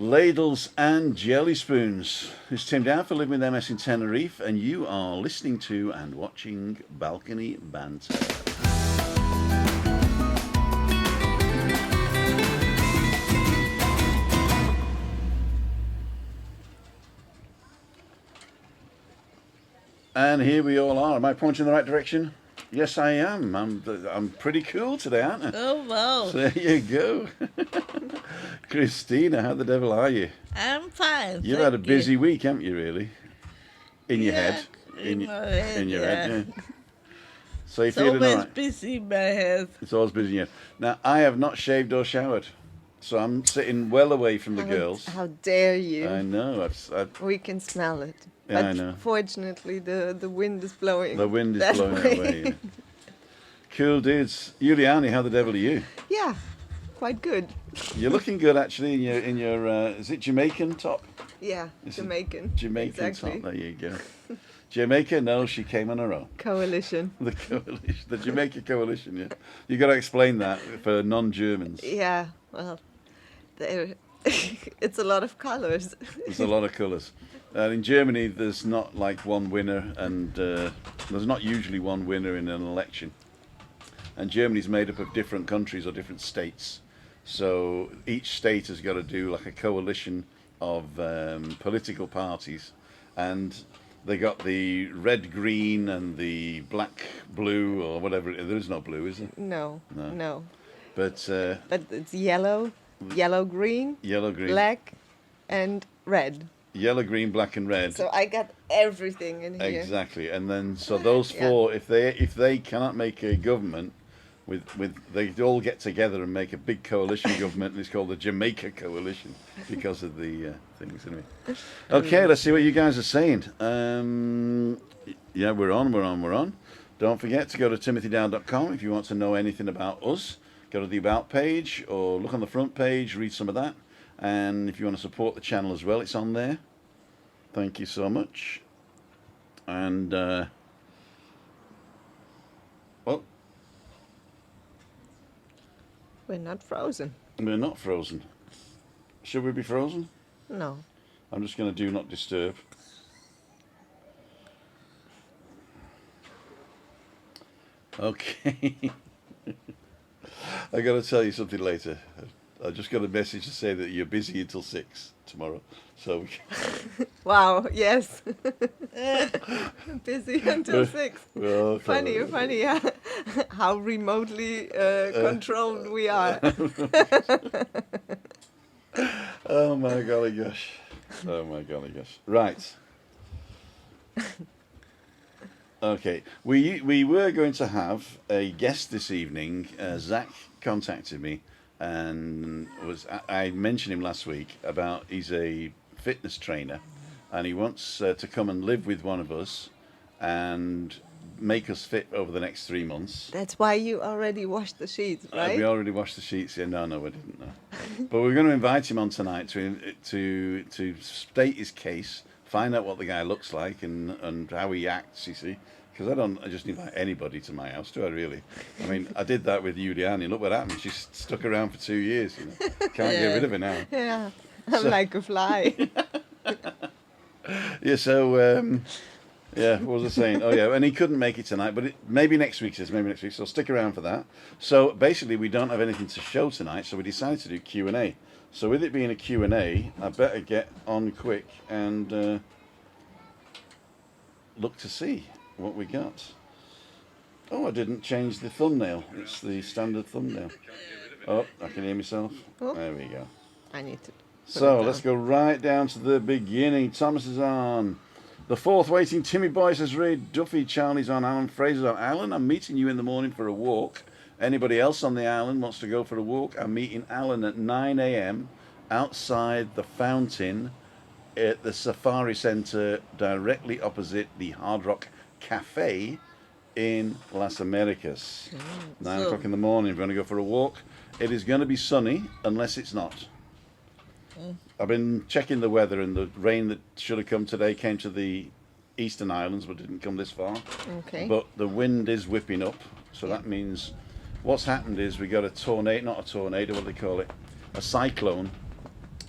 Ladles and Jelly Spoons. It's Tim Down for Living with MS in Tenerife, and you are listening to and watching Balcony Banter. And here we all are. Am I pointing in the right direction? Yes, I am. I'm pretty cool today, aren't I? Oh, wow. So there you go. Christina, how the devil are you? I'm fine. You've had a busy week, haven't you, really? In your head. In my head. In your head, yeah. So you're It's feeling all always right? busy in my head. It's always busy in your head. Now, I have not shaved or showered. So I'm sitting well away from the girls. How dare you? I know. We can smell it. Yeah, But I know. fortunately, the wind is blowing. The wind is that blowing it way. away. Yeah. Cool dudes. Giuliani, how the devil are you? Yeah, quite good. You're looking good actually in your is it Jamaican top? Yeah, It's a Jamaican. Jamaican exactly. top. There you go. Jamaica? No, she came on her own. Coalition. The coalition, the Jamaica coalition. Yeah, you got to explain that for non-Germans. Yeah, well, it's a lot of colors. There's a lot of colours. In Germany, there's not like one winner, and there's not usually one winner in an election. And Germany's made up of different countries or different states. So each state has got to do like a coalition of political parties. And they got the red, green, and the black, blue, or whatever. There is no blue, is there? No. But But it's yellow, green, yellow, green, black, and red. yellow, green, black, and red. So I got everything in here. Exactly, and then so those four, if they cannot make a government, they all get together and make a big coalition government, and it's called the Jamaica Coalition because of the things. Anyway, okay, let's see what you guys are saying. Yeah, we're on. Don't forget to go to timothydown.com if you want to know anything about us. Go to the About page or look on the front page, read some of that, and if you want to support the channel as well, it's on there. Thank you so much. And well, We're not frozen. we're not frozen. Should we be frozen? No. I'm just going to do not disturb. Okay. I got to tell you something later. I just got a message to say that you're busy until 6 tomorrow. So Wow, yes. Busy until 6. well, Funny how remotely controlled we are. Oh my golly gosh. Right. Okay. We were going to have a guest this evening. Zach contacted me and I mentioned him last week about he's a fitness trainer and he wants to come and live with one of us and make us fit over the next 3 months. That's why you already washed the sheets, right? We already washed the sheets. Yeah, no, we didn't. No. But we're going to invite him on tonight to state his case, find out what the guy looks like and how he acts. You see, because I just invite anybody to my house, do I really? I mean, I did that with Giuliani. Look what happened. She's stuck around for 2 years. You know, can't get rid of her now. Yeah, I'm like a fly. Yeah. So. Yeah, what was I saying? Oh, yeah, and he couldn't make it tonight, but maybe next week, so stick around for that. So basically, we don't have anything to show tonight, so we decided to do Q&A. So with it being a Q&A, I better get on quick and look to see what we got. Oh, I didn't change the thumbnail. It's the standard thumbnail. Oh, I can hear myself. Oh. There we go. I need to. So let's go right down to the beginning. Thomas is on. The fourth waiting Timmy Boy says Ray Duffy. Charlie's on. Alan Fraser's on. Alan, I'm meeting you in the morning for a walk. Anybody else on the island wants to go for a walk? I'm meeting Alan at 9 a.m. outside the fountain at the Safari Centre directly opposite the Hard Rock Cafe in Las Americas. 9 o'clock in the morning. If you want to go for a walk, it is going to be sunny unless it's not. I've been checking the weather, and the rain that should have come today came to the eastern islands but didn't come this far. Okay. But the wind is whipping up, so that means what's happened is we got a tornado, not a tornado, what do they call it? A cyclone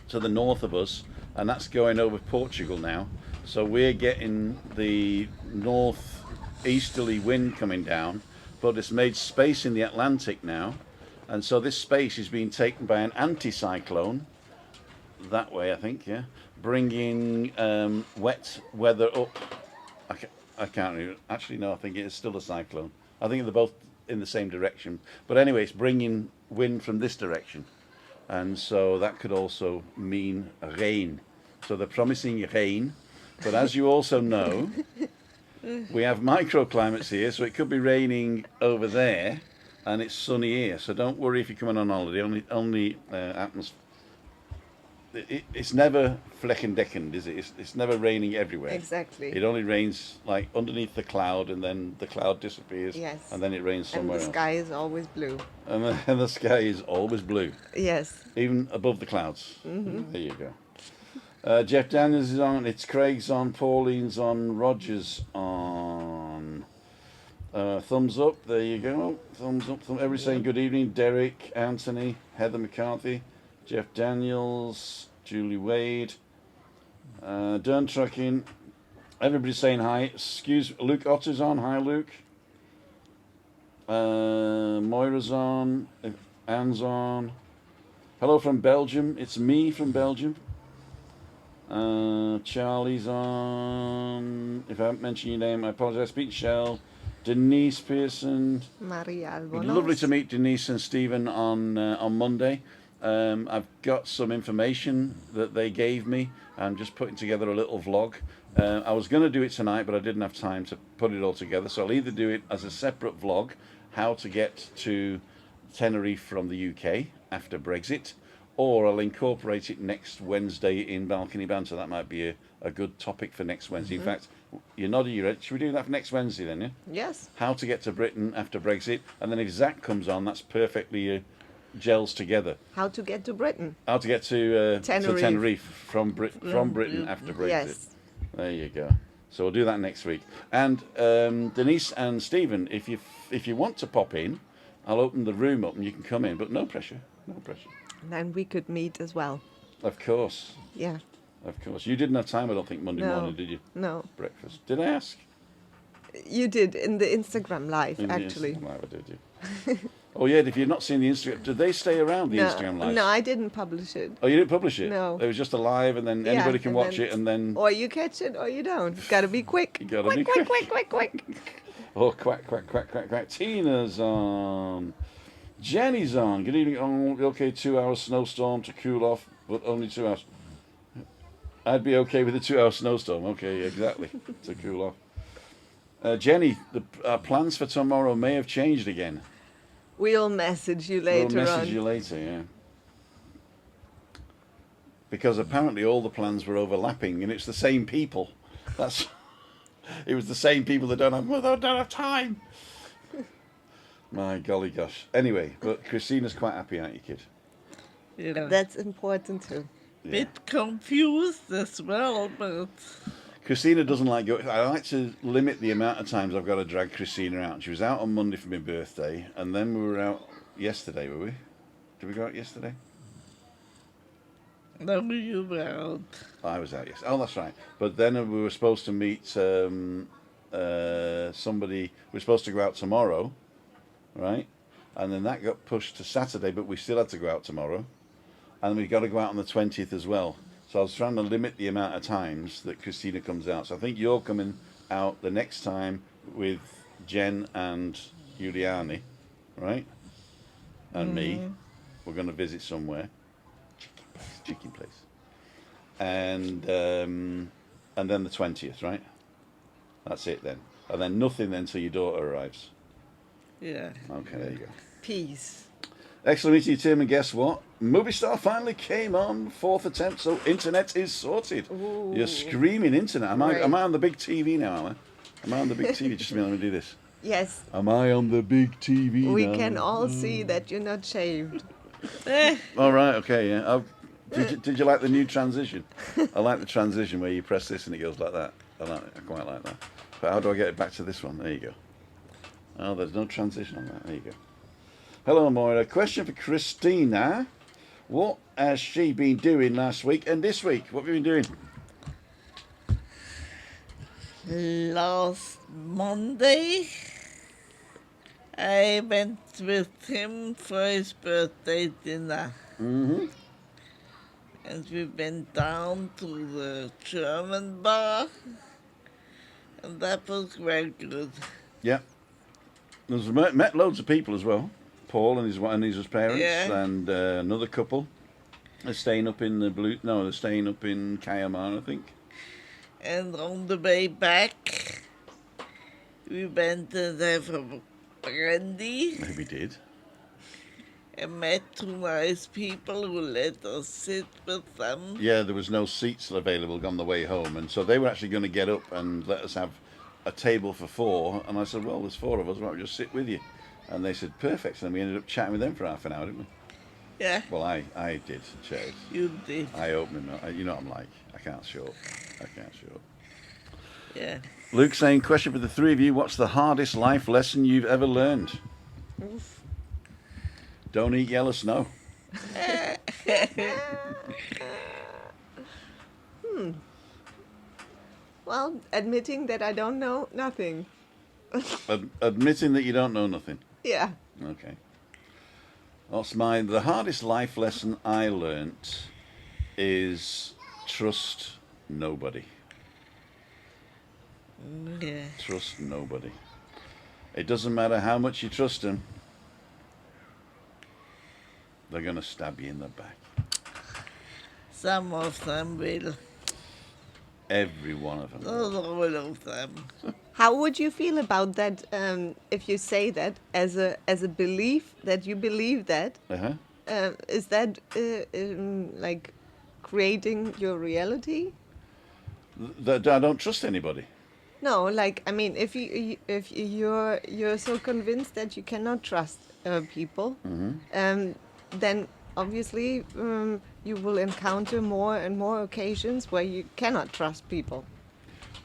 to the north of us, and that's going over Portugal now. So we're getting the northeasterly wind coming down, but it's made space in the Atlantic now, and so this space is being taken by an anticyclone that way, I think, yeah, bringing wet weather up. I can't really, actually, no, I think it is still a cyclone. I think they're both in the same direction. But anyway, it's bringing wind from this direction. And so that could also mean rain. So they're promising rain. But as you also know, we have microclimates here, so it could be raining over there and it's sunny here. So don't worry if you're coming on holiday. Only happens. It's never fleckendeckend, is it? It's never raining everywhere. Exactly. It only rains like underneath the cloud, and then the cloud disappears. Yes. And then it rains somewhere And the sky is always blue. else. And the sky is always blue, Yes. even above the clouds. There you go. Jeff Daniels is on. It's Craig's on. Pauline's on. Roger's on. Thumbs up. There you go. Thumbs up. Everybody saying good evening. Derek, Anthony, Heather McCarthy, Jeff Daniels, Julie Wade, Dern Trucking. Everybody's saying hi. Luke Otter's on. Hi, Luke. Moira's on. Anne's on. Hello from Belgium. It's me from Belgium. Charlie's on. If I haven't mentioned your name, I apologize. Pete Shell. Denise Pearson. Maria Albonos. Lovely to meet Denise and Stephen on Monday. I've got some information that they gave me. I'm just putting together a little vlog. I was going to do it tonight, but I didn't have time to put it all together. So I'll either do it as a separate vlog, how to get to Tenerife from the UK after Brexit, or I'll incorporate it next Wednesday in Balcony Banter. That might be a good topic for next Wednesday. In fact, you're nodding your head. Should we do that for next Wednesday then, yeah? Yes. How to get to Britain after Brexit. And then if Zach comes on, that's perfectly gels together. How to get to Britain. How to get to Tenerife from Britain after Brexit. Yes. There you go. So we'll do that next week. And Denise and Stephen, if you want to pop in, I'll open the room up and you can come in, but no pressure. No pressure. And then we could meet as well. Of course. Yeah. Of course. You didn't have time, I don't think, Monday No. morning, did you? No. Breakfast. Did I ask? You did in the Instagram live, In the actually. Instagram Live, I did, you. Oh, yeah, if you've not seen the Instagram, did they stay around the Instagram Live? No, I didn't publish it. Oh, you didn't publish it? No. It was just a live, and then anybody can and watch then- it, and then... Or you catch it or you don't. Gotta be quick. You gotta quick, be quick, quick. quick, quick, quick. Oh, quack, quack, quack, quack, quack. Tina's on. Jenny's on. Good evening. Oh, okay, 2 hour snowstorm to cool off, but only 2 hours. I'd be okay with a 2 hour snowstorm. Okay, exactly. To cool off. Jenny, our plans for tomorrow may have changed again. We'll message you later We'll message on. you later, yeah. Because apparently all the plans were overlapping, and it's the same people. It was the same people that don't have time. My golly gosh. Anyway, but Christina's quite happy, aren't you, kid? Yeah. That's important too. Yeah. Bit confused as well, but Christina doesn't like going. I like to limit the amount of times I've got to drag Christina out. She was out on Monday for my birthday, and then we were out yesterday, were we? Did we go out yesterday? no, you were. I was out yesterday. Oh, that's right. But then we were supposed to meet somebody. We were supposed to go out tomorrow, right? And then that got pushed to Saturday, but we still had to go out tomorrow. And we've got to go out on the 20th as well. So I was trying to limit the amount of times that Christina comes out. So I think you're coming out the next time with Jen and Giuliani, right? And me. We're going to visit somewhere. Chicken place. And then the 20th, right? That's it then. And then nothing then till your daughter arrives. Yeah. Okay, there you go. Peace. Excellent meeting you, Tim. And guess what? Movie Star finally came on, 4th attempt, so internet is sorted. Ooh. You're screaming internet. Am I Great. on the big TV now, am I? Am I on the big TV? Just a minute, let me do this. Yes. Am I on the big TV We now? can all see that you're not shaved. All right, okay, yeah. Did you like the new transition? I like the transition where you press this and it goes like that. I quite like that. But how do I get it back to this one? There you go. Oh, there's no transition on that. There you go. Hello, Moira. Question for Christina. What has she been doing last week and this week? What have you been doing? Last Monday, I went with him for his birthday dinner. Mm-hmm. And we went down to the German bar, and that was very good. Yeah. There's met loads of people as well. Paul and his parents Yeah. and another couple. They're staying up in they're staying up in Kayamar, I think. And on the way back, we went and have a brandy Maybe did. and met two nice people who let us sit with them. Yeah, there was no seats available on the way home, and so they were actually going to get up and let us have a table for four. And I said, well, there's four of us, why don't we just sit with you? And they said, perfect. And we ended up chatting with them for half an hour, didn't we? Yeah, Well, I did, Chase. you did. I opened them. You know what I'm like. I can't show up. Yeah. Luke saying, question for the three of you, what's the hardest life lesson you've ever learned? Oof. Don't eat yellow snow. Well, admitting that I don't know nothing. Admitting that you don't know nothing. Yeah. Okay. The hardest life lesson I learnt is trust nobody. Yeah. Trust nobody. It doesn't matter how much you trust them. They're going to stab you in the back. Some of them will. Every one of them. Not all of them. How would you feel about that if you say that as a belief that you believe that? Uh-huh. Is that like creating your reality? That I don't trust anybody. No, like I mean, if you're so convinced that you cannot trust people, then obviously you will encounter more and more occasions where you cannot trust people.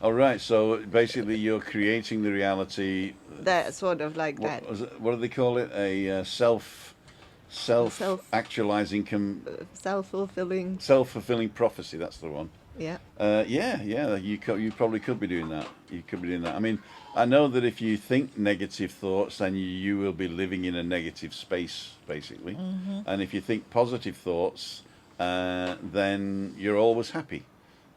All right, so basically you're creating the reality. That sort of like that. What do they call it? A self-actualizing, Self-fulfilling. self-fulfilling prophecy. That's the one. Yeah. Yeah. You probably could be doing that. You could be doing that. I mean, I know that if you think negative thoughts, then you will be living in a negative space, basically. And if you think positive thoughts, then you're always happy,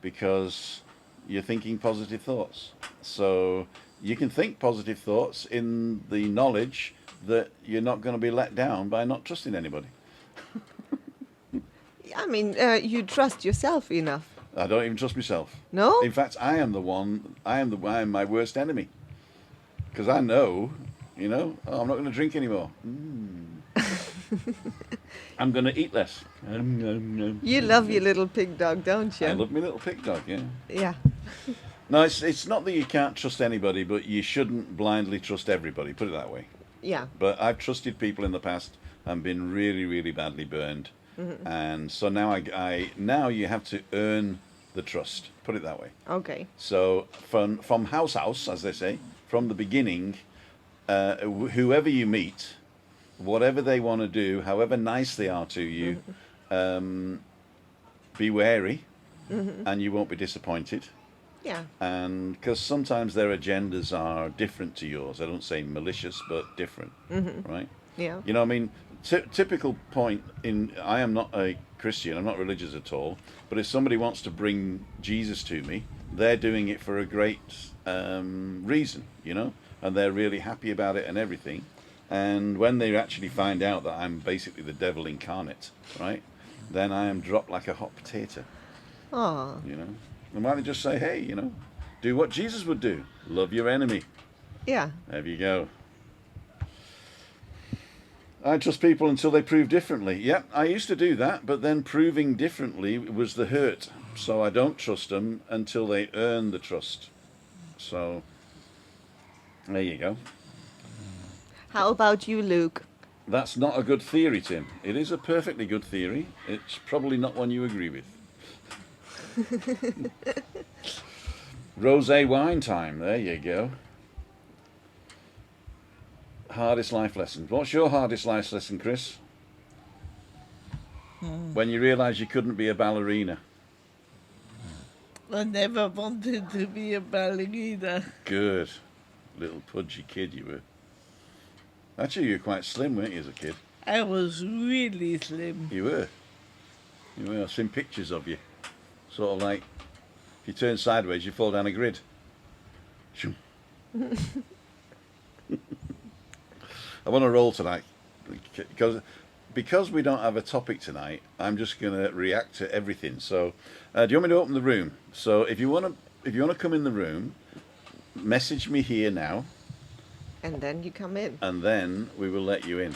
because you're thinking positive thoughts. So you can think positive thoughts in the knowledge that you're not going to be let down by not trusting anybody. I mean, you trust yourself enough. I don't even trust myself. No? In fact, I am my worst enemy. Because I know, I'm not going to drink anymore. I'm going to eat less. You love your little pig dog, don't you? I love my little pig dog, yeah. Yeah. No, it's not that you can't trust anybody, but you shouldn't blindly trust everybody, put it that way. Yeah. But I've trusted people in the past and been really, really badly burned. And so now now you have to earn the trust, put it that way. Okay. So from house, as they say, from the beginning, whoever you meet, whatever they want to do, however nice they are to you, be wary, and you won't be disappointed. Yeah. And because sometimes their agendas are different to yours. I don't say malicious, but different, right? Yeah. You know, I mean, typical point I am not a Christian, I'm not religious at all, but if somebody wants to bring Jesus to me, they're doing it for a great reason, and they're really happy about it and everything. And when they actually find out that I'm basically the devil incarnate, right, then I am dropped like a hot potato, Oh. And why don't they just say, hey, do what Jesus would do, love your enemy. Yeah. There you go. I trust people until they prove differently. Yep, I used to do that, but then proving differently was the hurt. So I don't trust them until they earn the trust. So there you go. How about you, Luke? That's not a good theory, Tim. It is a perfectly good theory. It's probably not one you agree with. Rosé wine time. There you go. Hardest life lesson. What's your hardest life lesson, Chris? When you realised you couldn't be a ballerina? I never wanted to be a ballerina. Good. Little pudgy kid you were. Actually, you were quite slim, weren't you, as a kid? I was really slim. You were. You were. I've seen pictures of you. Sort of like, if you turn sideways, you fall down a grid. Shoo. I want to roll tonight. Because we don't have a topic tonight, I'm just going to react to everything. So, do you want me to open the room? So, if you want to come in the room, message me here now, And then you come in. and then we will let you in.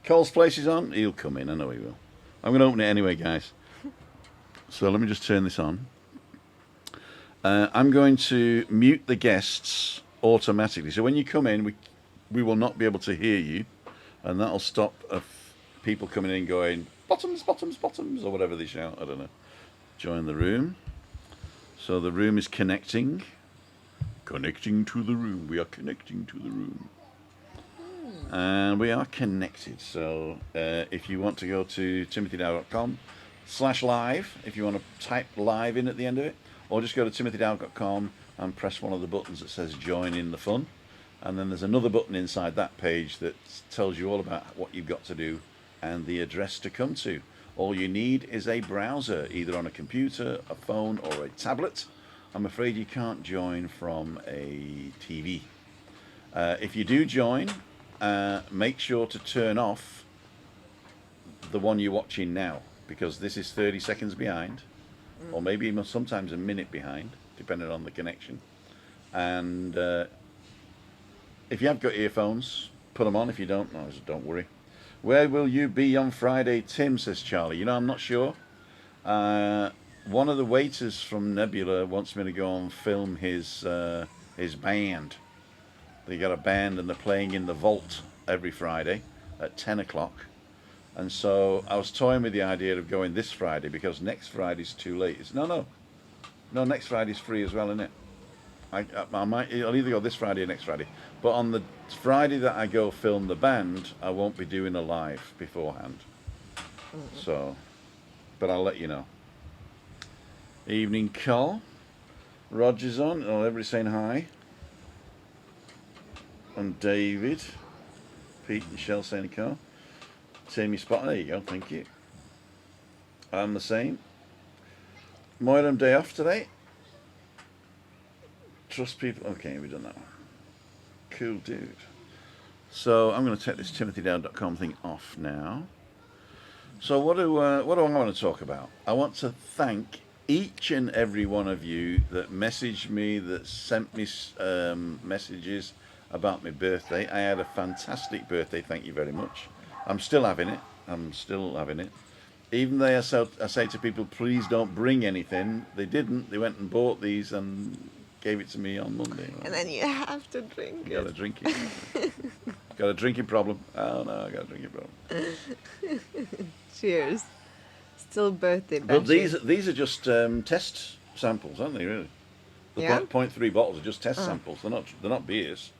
Cole's place is on. He'll come in. I know he will. I'm going to open it anyway, guys. So let me just turn this on. I'm going to mute the guests automatically. So when you come in, we will not be able to hear you, and that'll stop people coming in going, bottoms, bottoms, bottoms, or whatever they shout. I don't know. Join the room. So the room is connecting. Connecting to the room. We are connecting to the room. And we are connected. So if you want to go to timothydow.com/live, if you want to type live in at the end of it, or just go to timothydow.com and press one of the buttons that says join in the fun. And then there's another button inside that page that tells you all about what you've got to do and the address to come to. All you need is a browser, either on a computer, a phone, or a tablet. I'm afraid you can't join from a TV. If you do join, make sure to turn off the one you're watching now, because this is 30 seconds behind, or maybe even sometimes a minute behind, depending on the connection. And if you have got earphones, put them on. If you don't, no, don't worry. Where will you be on Friday, Tim, says Charlie. You know, I'm not sure. One of the waiters from Nebula wants me to go and film his band. They got a band and they're playing in the vault every Friday at 10 o'clock. And so I was toying with the idea of going this Friday, because next Friday's too late. No, next Friday's free as well, isn't it? I'll either go this Friday or next Friday. But on the Friday that I go film the band, I won't be doing a live beforehand. So, but I'll let you know. Evening call. Roger's on. Oh, everybody's saying hi. And David. Pete and Shell saying call. Same your spot. There you go. Thank you. I'm the same. Moira, day off today. Trust people. Okay, we've done that one. Cool dude. So I'm going to take this timothydow.com thing off now. So what do I want to talk about? I want to thank each and every one of you that messaged me, that sent me messages about my birthday. I had a fantastic birthday. Thank you very much. I'm still having it. Even though I say to people, please don't bring anything. They didn't. They went and bought these and gave it to me on Monday. And then you have to drink You gotta drink it. Got a drinking problem. Oh no, I got a drinking problem. Cheers. Still birthday But bashes. these are just test samples, aren't they? Really? The Yeah? 0.3 bottles are just test samples. They're not beers.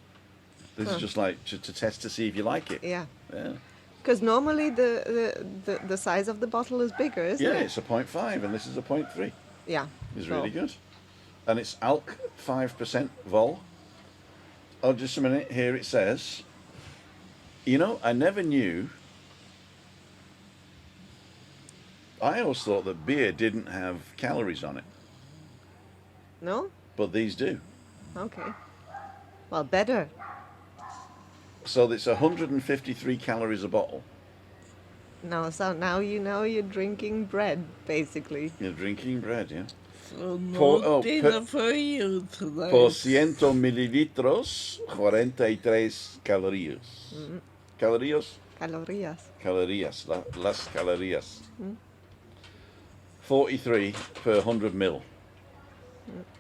This is just like to test to see if you like it. Yeah. Yeah. Because normally the size of the bottle is bigger, isn't Yeah, it? it's a 0.5 and this is a 0.3. Yeah. It's So- really good. And it's alc 5% vol. Oh, just a minute. Here it says, you know, I never knew. I always thought that beer didn't have calories on it, No? but these do. Okay. Well, better. So it's 153 calories a bottle. No, so now you know you're drinking bread, basically. You're drinking bread, yeah. So no For- dinner for you tonight. Por 100 mililitros, 43 calorías. Calorías? Calorías. Las calorías. 43 per 100 mil.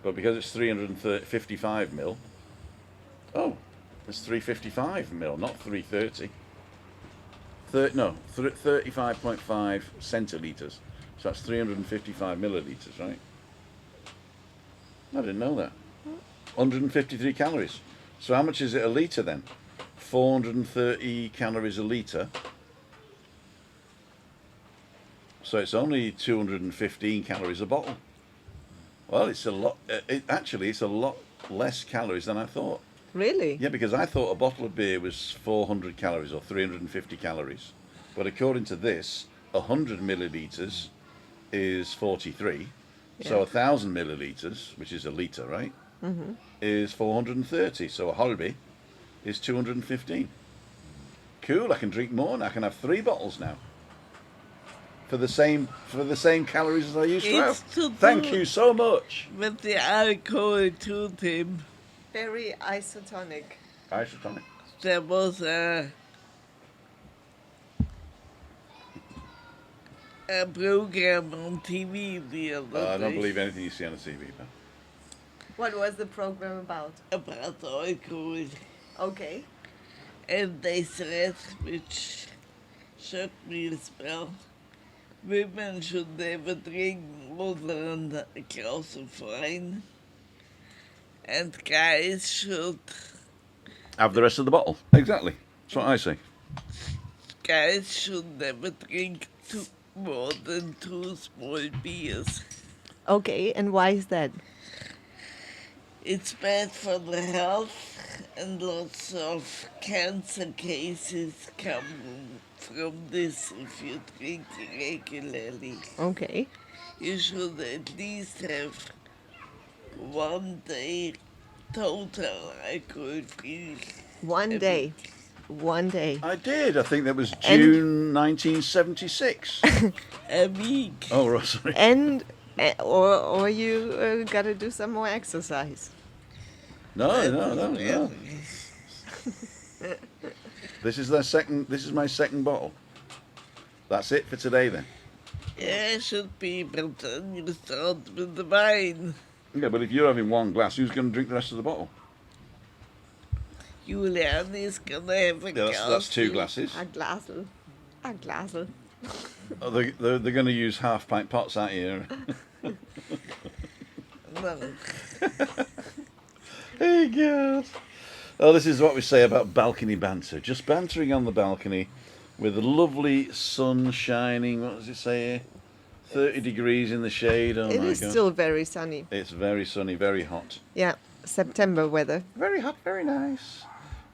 But because it's 355 mil, oh, it's 355 mil, not 330. 35.5 centilitres. So that's 355 millilitres, right? I didn't know that. 153 calories. So how much is it a litre then? 430 calories a litre. So it's only 215 calories a bottle. Well, it's a lot. Actually, it's a lot less calories than I thought. Really? Yeah, because I thought a bottle of beer was 400 calories or 350 calories. But according to this, 100 milliliters is 43. So Yeah. 1,000 milliliters, which is a liter, right, is 430. So a halbe is 215. Cool, I can drink more now. I can have 3 bottles now. For the same calories as I used to have. It's to Thank do you so much. with the alcohol too, Tim. Very isotonic. Isotonic. There was a program on TV the other I don't day believe anything you see on the TV, man. What was the program about? about alcohol. Okay. And they said, which shook me as well, women should never drink more than a glass of wine. And guys should Have the rest of the bottle. Exactly. That's what I say. never drink more than 2 small beers. Okay, and why is that? It's bad for the health, and lots of cancer cases come from this if you drink regularly. Okay. You should at least have 1 day total alcohol-free. One every- day. One day. I did. I think that was And- June 1976. A week. Oh, right, sorry. And or you gotta do some more exercise. No. This is my second bottle. That's it for today then. Yeah, should be, but then you start with the wine. Yeah, but if you're having one glass, who's going to drink the rest of the bottle? Julian is gonna have a Yeah, glass. that's 2 too. glasses. A glassel. A glassel. Oh, they're going to use half-pint pots out here. No. Hey, God. Oh, this is what we say about balcony banter. Just bantering on the balcony with the lovely sun shining. What does it say here? 30 degrees in the shade. Oh, It my is God. still very sunny. It's very sunny, very hot. Yeah, September weather. Very hot, very nice.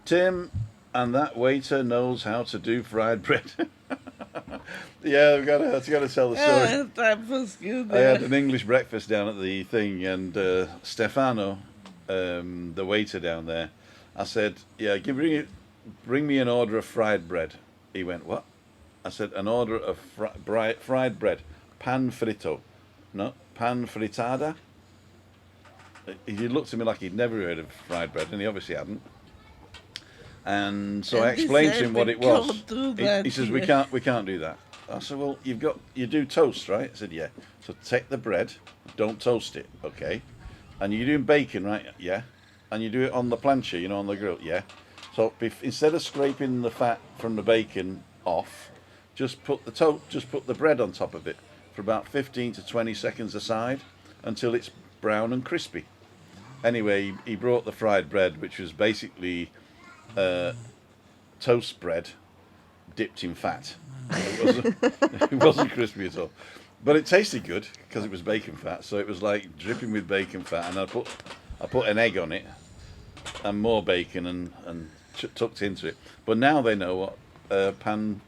Tim and that waiter knows how to do fried bread. Yeah, I've got to tell the story. Yeah, that was good. I had an English breakfast down at the thing, and Stefano, the waiter down there, I said, "Yeah, bring me an order of fried bread." He went, "What?" I said, "An order of fried bread, pan frito, no pan fritada." He looked at me like he'd never heard of fried bread, and he obviously hadn't. And so I And he explained to said him what we it was. can't do He that says, here. we can't do that." I said, "Well, you do toast, right?" I said, "Yeah." So take the bread, don't toast it, okay? And you're doing bacon, right? Yeah. And you do it on the plancha, on the grill, yeah. So instead of scraping the fat from the bacon off, just put the bread on top of it for about 15 to 20 seconds aside until it's brown and crispy. Anyway, he brought the fried bread, which was basically toast bread dipped in fat. It wasn't crispy at all, but it tasted good because it was bacon fat. So it was like dripping with bacon fat, and I put an egg on it and more bacon and tucked into it. But now they know what pan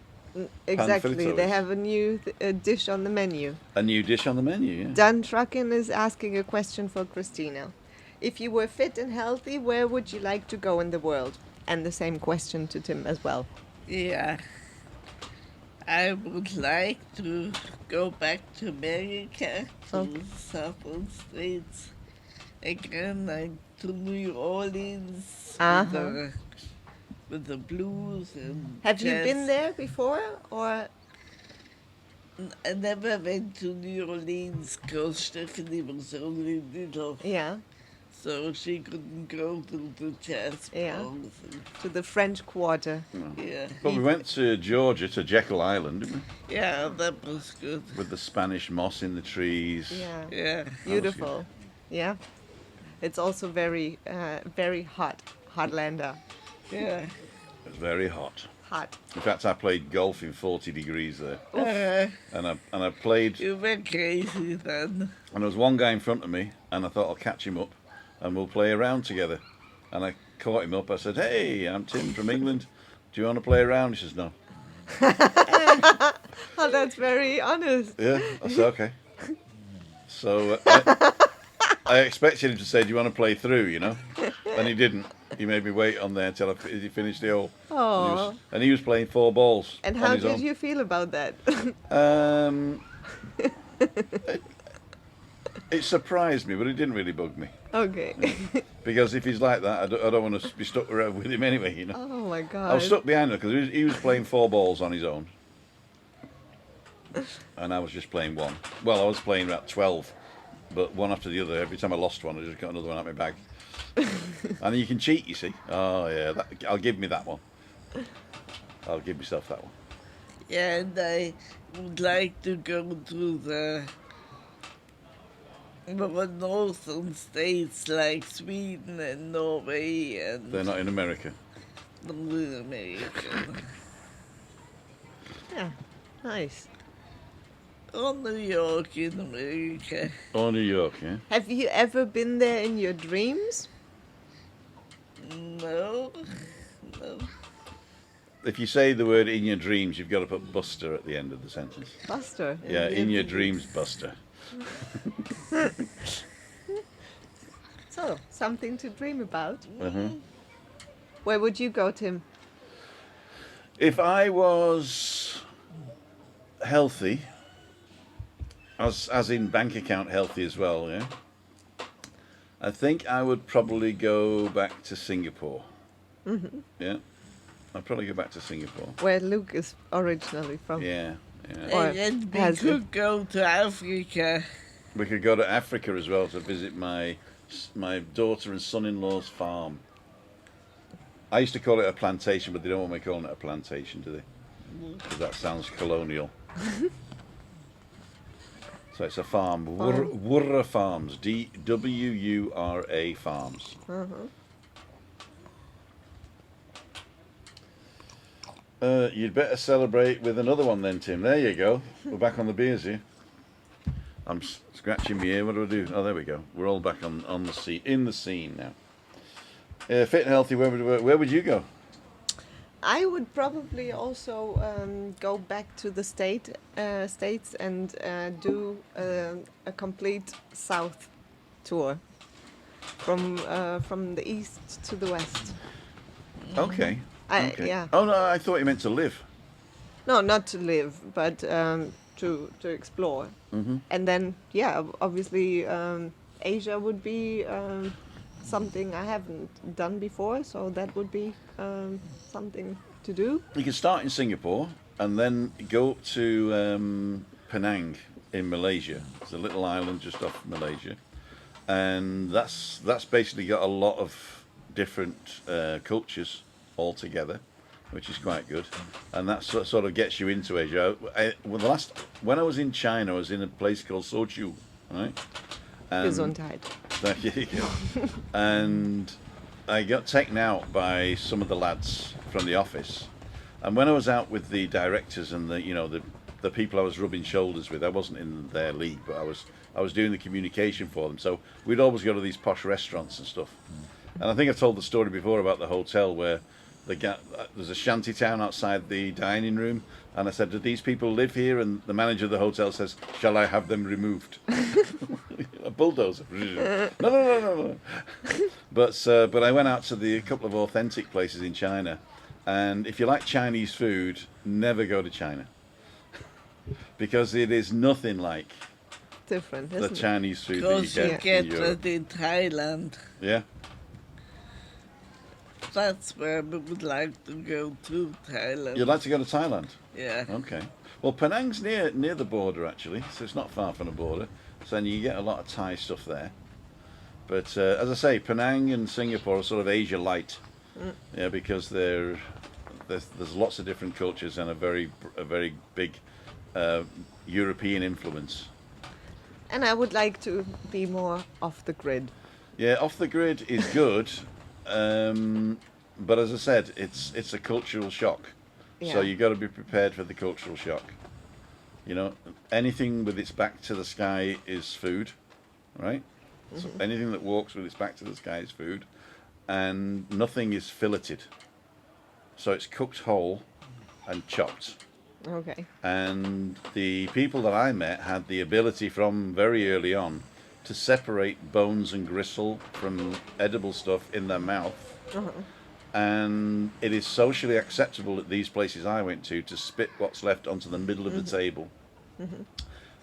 Exactly. frito They is. have a new dish on the menu. A new dish on the menu. Yeah. Dan Trucken is asking a question for Christina. If you were fit and healthy, where would you like to go in the world? And the same question to Tim as well. Yeah. I would like to go back to America, to Okay. southern states. Again, like to New Orleans Uh-huh. with the blues and Have you jazz. been there before, or I never went to New Orleans because Stephanie was only little, yeah, so she couldn't go to the jazz Yeah. balls. to the French Quarter? Yeah. But we went to Georgia, to Jekyll Island, didn't we? Yeah, that was good. With the Spanish moss in the trees. Yeah, Yeah. beautiful. Yeah, it's also very, very hot, Hotlanda. Yeah. It was very hot. Hot. In fact, I played golf in 40 degrees there, and I played. You were crazy then. And there was one guy in front of me, and I thought I'll catch him up, and we'll play a round together. And I caught him up. I said, "Hey, I'm Tim from England. Do you want to play a round?" He says, "No." Oh, that's very honest. Yeah, I said, "Okay." So I expected him to say, "Do you want to play through?" You know, and he didn't. He made me wait on there until he finished the hole. Oh. And he was playing 4 balls. And on how his did own. you feel about that? It surprised me, but it didn't really bug me. Okay. Because if he's like that, I don't want to be stuck around with him anyway, you know. Oh my God. I was stuck behind him because he was playing 4 balls on his own. And I was just playing 1. Well, I was playing about 12, but one after the other. Every time I lost one, I just got another one out my bag. And you can cheat, you see. Oh, yeah, I'll give me that one. I'll give myself that one. Yeah, and I would like to go to the more northern states like Sweden and Norway and They're not in America. North America. Yeah. Nice. Or New York in America. Or New York, yeah. Have you ever been there in your dreams? No. No. If you say the word in your dreams, you've got to put Buster at the end of the sentence. Buster. Yeah, in your dreams, Buster. So, something to dream about. Uh-huh. Where would you go, Tim? If I was healthy, as in bank account healthy as well, yeah, I think I would probably go back to Singapore. Mm-hmm. Yeah, I'd probably go back to Singapore. Where Luke is originally from. Yeah, yeah. Or And we has could go to Africa. We could go to Africa as well to visit my daughter and son-in-law's farm. I used to call it a plantation, but they don't want me calling it a plantation, do they? Because that sounds colonial. So it's a farm, Wurra Farms, Wura Farms. You'd better celebrate with another one then, Tim. There you go. We're back on the beers here. I'm scratching my ear. What do I do? Oh, there we go. We're all back on the scene, in the scene now. Fit and healthy. Where would you go? I would probably also go back to the states and do a complete south tour from the east to the west. Okay. Okay. Yeah. Oh no, I thought you meant to live. No, not to live, but to explore. Mm-hmm. And then, yeah, obviously, Asia would be something I haven't done before, so that would be something to do. You can start in Singapore and then go up to Penang in Malaysia. It's a little island just off Malaysia, and that's basically got a lot of different cultures all together, which is quite good, and that sort of gets you into Asia. When I was in China, I was in a place called Sochu, right? Gesundheit. Thank you. And I got taken out by some of the lads from the office, and when I was out with the directors and the people I was rubbing shoulders with, I wasn't in their league, but I was doing the communication for them. So we'd always go to these posh restaurants and stuff. And I think I've told the story before about the hotel where there's a shanty town outside the dining room, and I said, "Do these people live here?" And the manager of the hotel says, "Shall I have them removed?" A bulldozer. No. But I went out to a couple of authentic places in China, and if you like Chinese food, never go to China, because it is nothing like Different, the isn't it? Chinese food Because that you you get in get Europe. that in Thailand. Yeah. That's where we would like to go to, Thailand. You'd like to go to Thailand? Yeah. Okay. Well, Penang's near the border actually, so it's not far from the border. So you get a lot of Thai stuff there. But as I say, Penang and Singapore are sort of Asia light, yeah, because there's lots of different cultures and a very big European influence. And I would like to be more off the grid. Yeah, off the grid is good, but as I said, it's a cultural shock. So Yeah. you got to be prepared for the cultural shock. You know, anything with its back to the sky is food, right? So anything that walks with its back to the sky is food, and nothing is filleted. So it's cooked whole and chopped. Okay. And the people that I met had the ability from very early on to separate bones and gristle from edible stuff in their mouth. And it is socially acceptable at these places I went to spit what's left onto the middle of the table.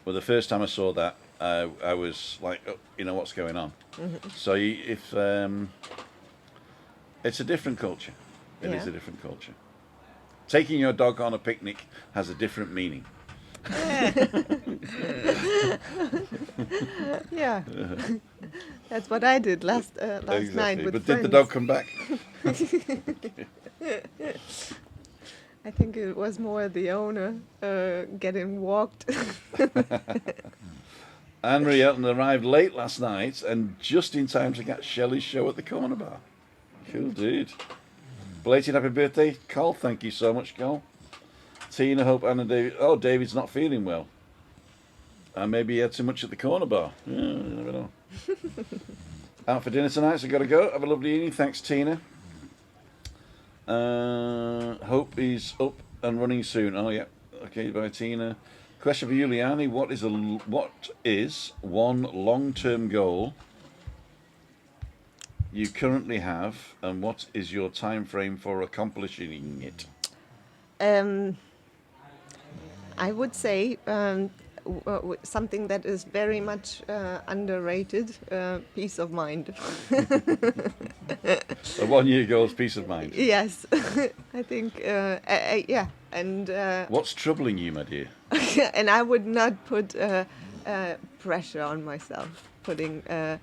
Well, the first time I saw that, I was like, oh, you know what's going on. So if it's a different culture, it is Yeah. a different culture. Taking your dog on a picnic has a different meaning. Yeah. That's what I did last night with But friends. did the dog come back? I think it was more the owner getting walked. Anne-Marie Elton arrived late last night and just in time to catch Shelley's show at the corner bar. Cool dude. Belated happy birthday, Cole. Thank you so much, Cole. Tina, hope Anna, David. Oh, David's not feeling well. Maybe he had too much at the corner bar. Yeah, you never know. Out for dinner tonight, so got to go. Have a lovely evening. Thanks, Tina. Hope he's up and running soon. Oh, yeah. Okay, bye, Tina. Question for Giuliani. What is one long-term goal you currently have, and what is your time frame for accomplishing it? I would say something that is very much underrated, peace of mind. A 1 year goal is peace of mind. Yes, I think, yeah. And What's troubling you, my dear? and I would not put pressure on myself, putting a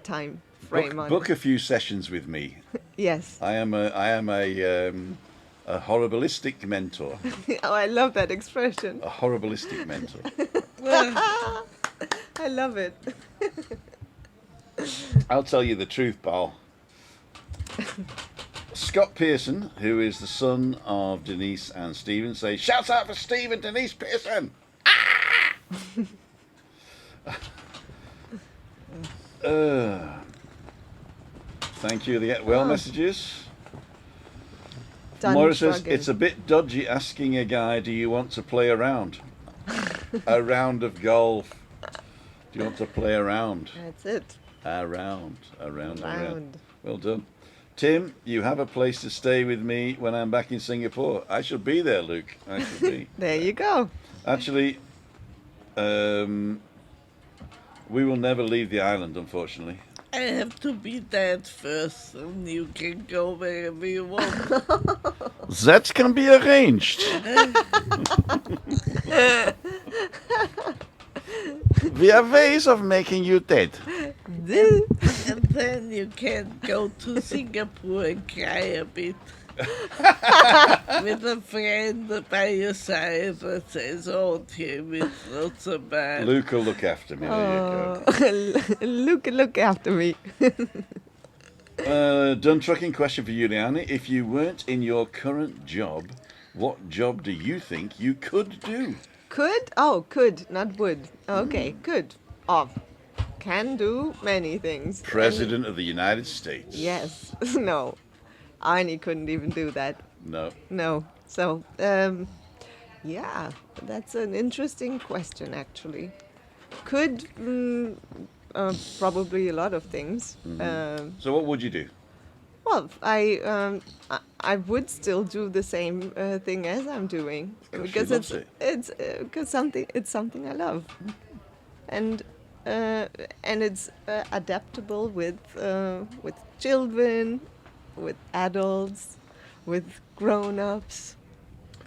time frame on Book it. a few sessions with me. Yes. I am a horribilistic mentor. Oh, I love that expression. A horribilistic mentor. I love it. I'll tell you the truth, pal. Scott Pearson, who is the son of Denise and Stephen, says, "Shout out for Steve and Denise Pearson!" Thank you. The well messages. Done Moira says, shrugging. "It's a bit dodgy asking a guy, do you want to play a round? A round of golf. Do you want to play a round? That's it. A round. Round. Well done. Tim, you have a place to stay with me when I'm back in Singapore. I shall be there, Luke. I shall be. There you go. Actually, we will never leave the island, unfortunately. I have to be dead first, and you can go wherever you want. That can be arranged. We have ways of making you dead. And then you can go to Singapore and cry a bit. With a friend by your side that says, "Oh, Tim, it's not so bad." Luke will look after me. There Look after me. you go. Done trucking question for Giuliani. If you weren't in your current job, what job do you think you could do? Could? Oh, could, not would. Okay, could. Oh, can do many things. President of the United States. Yes. No. Arnie couldn't even do that. No. No. So, yeah, that's an interesting question, actually. Could, probably a lot of things. So what would you do? Well, I would still do the same thing as I'm doing because loves it's something I love, and it's adaptable with children, with adults, with grown-ups.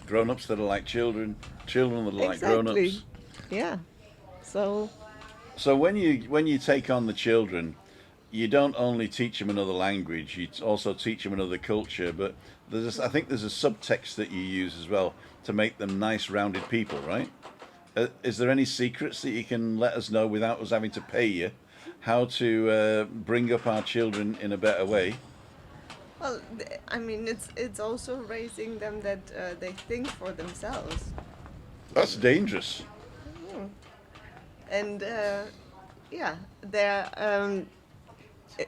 Grown-ups that are like children, children that are like grown-ups. Yeah. So So when you take on the children, you don't only teach them another language, you also teach them another culture. But I think there's a subtext that you use as well to make them nice, rounded people, right? Is there any secrets that you can let us know without us having to pay you, how to bring up our children in a better way? Well, I mean, it's also raising them that they think for themselves, That's dangerous. and yeah, they're.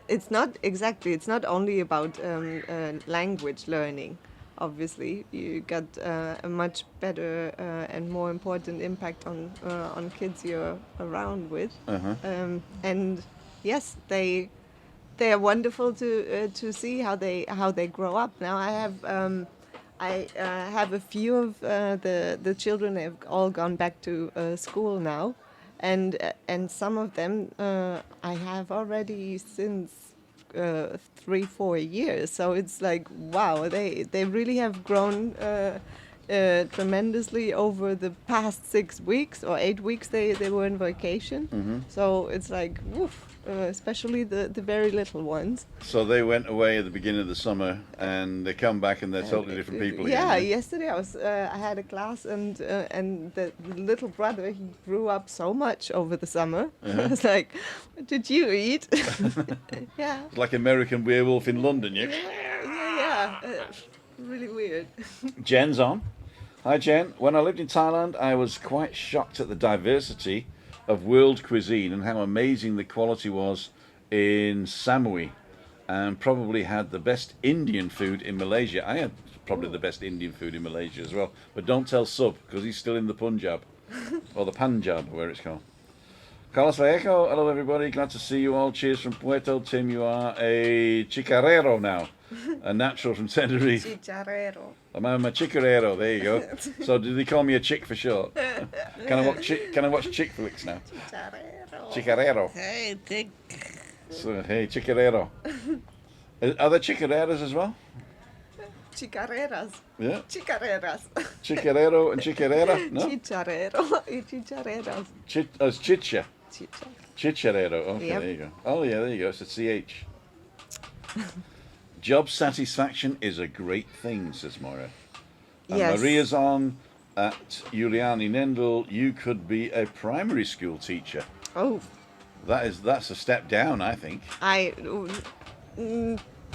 It's not exactly. It's not only about language learning. Obviously, you got a much better and more important impact on kids you're around with, Uh-huh. and yes, they are wonderful to see how they grow up. Now I have a few of the children have all gone back to school now, and some of them I have already since 3-4 years. So it's like wow, they really have grown. Tremendously over the past 6 weeks or 8 weeks they were in vacation. So it's like woof, especially the very little ones. So they went away at the beginning of the summer, and they come back, and they're totally different people Yeah, again. yesterday I had a class, and the little brother, he grew up so much over the summer. I was like, what did you eat? Yeah, It's like American Werewolf in London, yeah. yeah. Really weird. Jen's on. Hi, Jen. When I lived in Thailand, I was quite shocked at the diversity of world cuisine and how amazing the quality was in Samui, and probably had the best Indian food in Malaysia. I had probably the best Indian food in Malaysia as well. But don't tell Sub, because he's still in the Punjab, or the Punjab, where it's called. Carlos Vallejo, hello everybody, glad to see you all. Cheers from Puerto. Tim, you are a chicarero now, a natural from Tenerife. Chicharrero. I'm a chicarero, there you go. So did they call me a chick for short? Can I watch chick flicks now? Chicharrero. Chicarero. Hey, take So, hey, chicarero. Are there chicareras as well? Chicarreras. Yeah. Chicarreras. Chicarero and chicarera? No? Chicharrero. Y chicharreras. It's chicha. Chicha. Chicharero. Okay, Yep. there you go. Oh, yeah, there you go. It's a CH. Job satisfaction is a great thing, says Moira. And Yes. Maria's on at Juliani Nendel. You could be a primary school teacher. Oh, That's a step down, I think.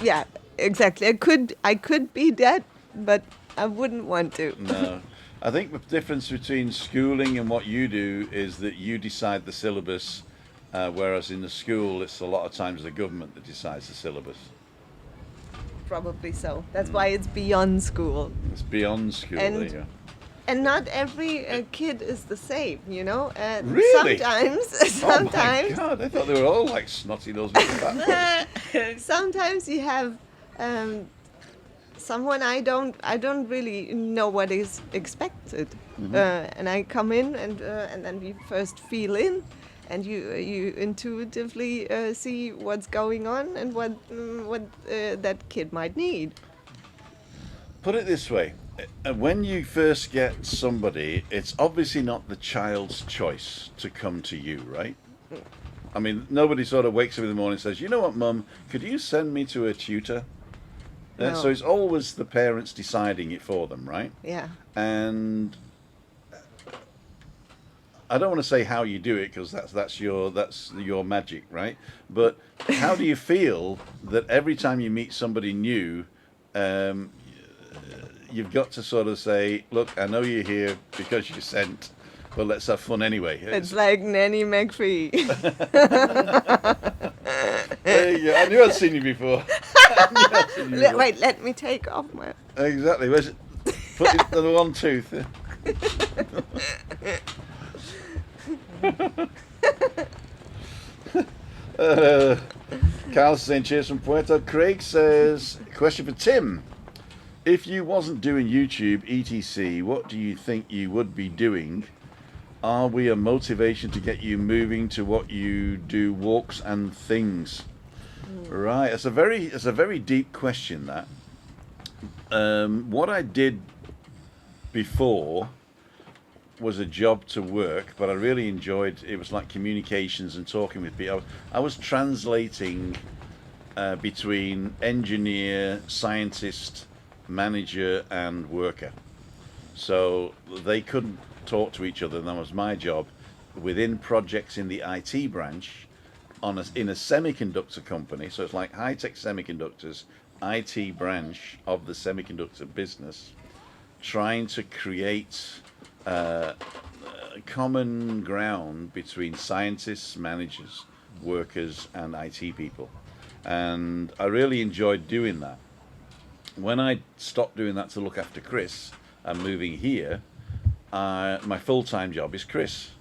Yeah, exactly. I could be that, but I wouldn't want to. No. I think the difference between schooling and what you do is that you decide the syllabus, whereas in the school, it's a lot of times the government that decides the syllabus. Probably so. That's why it's beyond school. It's beyond school. There you go. And not every kid is the same, you know. Really? Sometimes, Oh my God! I thought they were all like snotty nosed fat ones. sometimes you have someone I don't really know what is expected, and I come in and then we first feel in, and you intuitively see what's going on and what that kid might need. Put it this way. When you first get somebody, it's obviously not the child's choice to come to you, right? I mean, nobody sort of wakes up in the morning and says, you know what, Mum, could you send me to a tutor? No. So it's always the parents deciding it for them, right? Yeah. And I don't want to say how you do it, because that's your magic, right? But how do you feel that every time you meet somebody new, you've got to sort of say, look, I know you're here because you're sent, but let's have fun anyway. It's like Nanny McPhee. There you go. I knew I'd seen you before. Wait, let me take off my. Exactly. Where's it? Put it to the one tooth. Carlos saying cheers from Puerto. Craig says, question for Tim. If you wasn't doing YouTube, etc., what do you think you would be doing? Are we a motivation to get you moving to what you do, walks and things? Right, it's a very deep question, that. What I did before was a job to work, but I really enjoyed it. Was like communications and talking with people. I was translating between engineer, scientist, manager and worker. So they couldn't talk to each other, and that was my job within projects in the IT branch in a semiconductor company. So it's like high-tech semiconductors IT branch of the semiconductor business, trying to create common ground between scientists, managers, workers, and IT people. And I really enjoyed doing that. When I stopped doing that to look after Chris and moving here, my full-time job is Chris.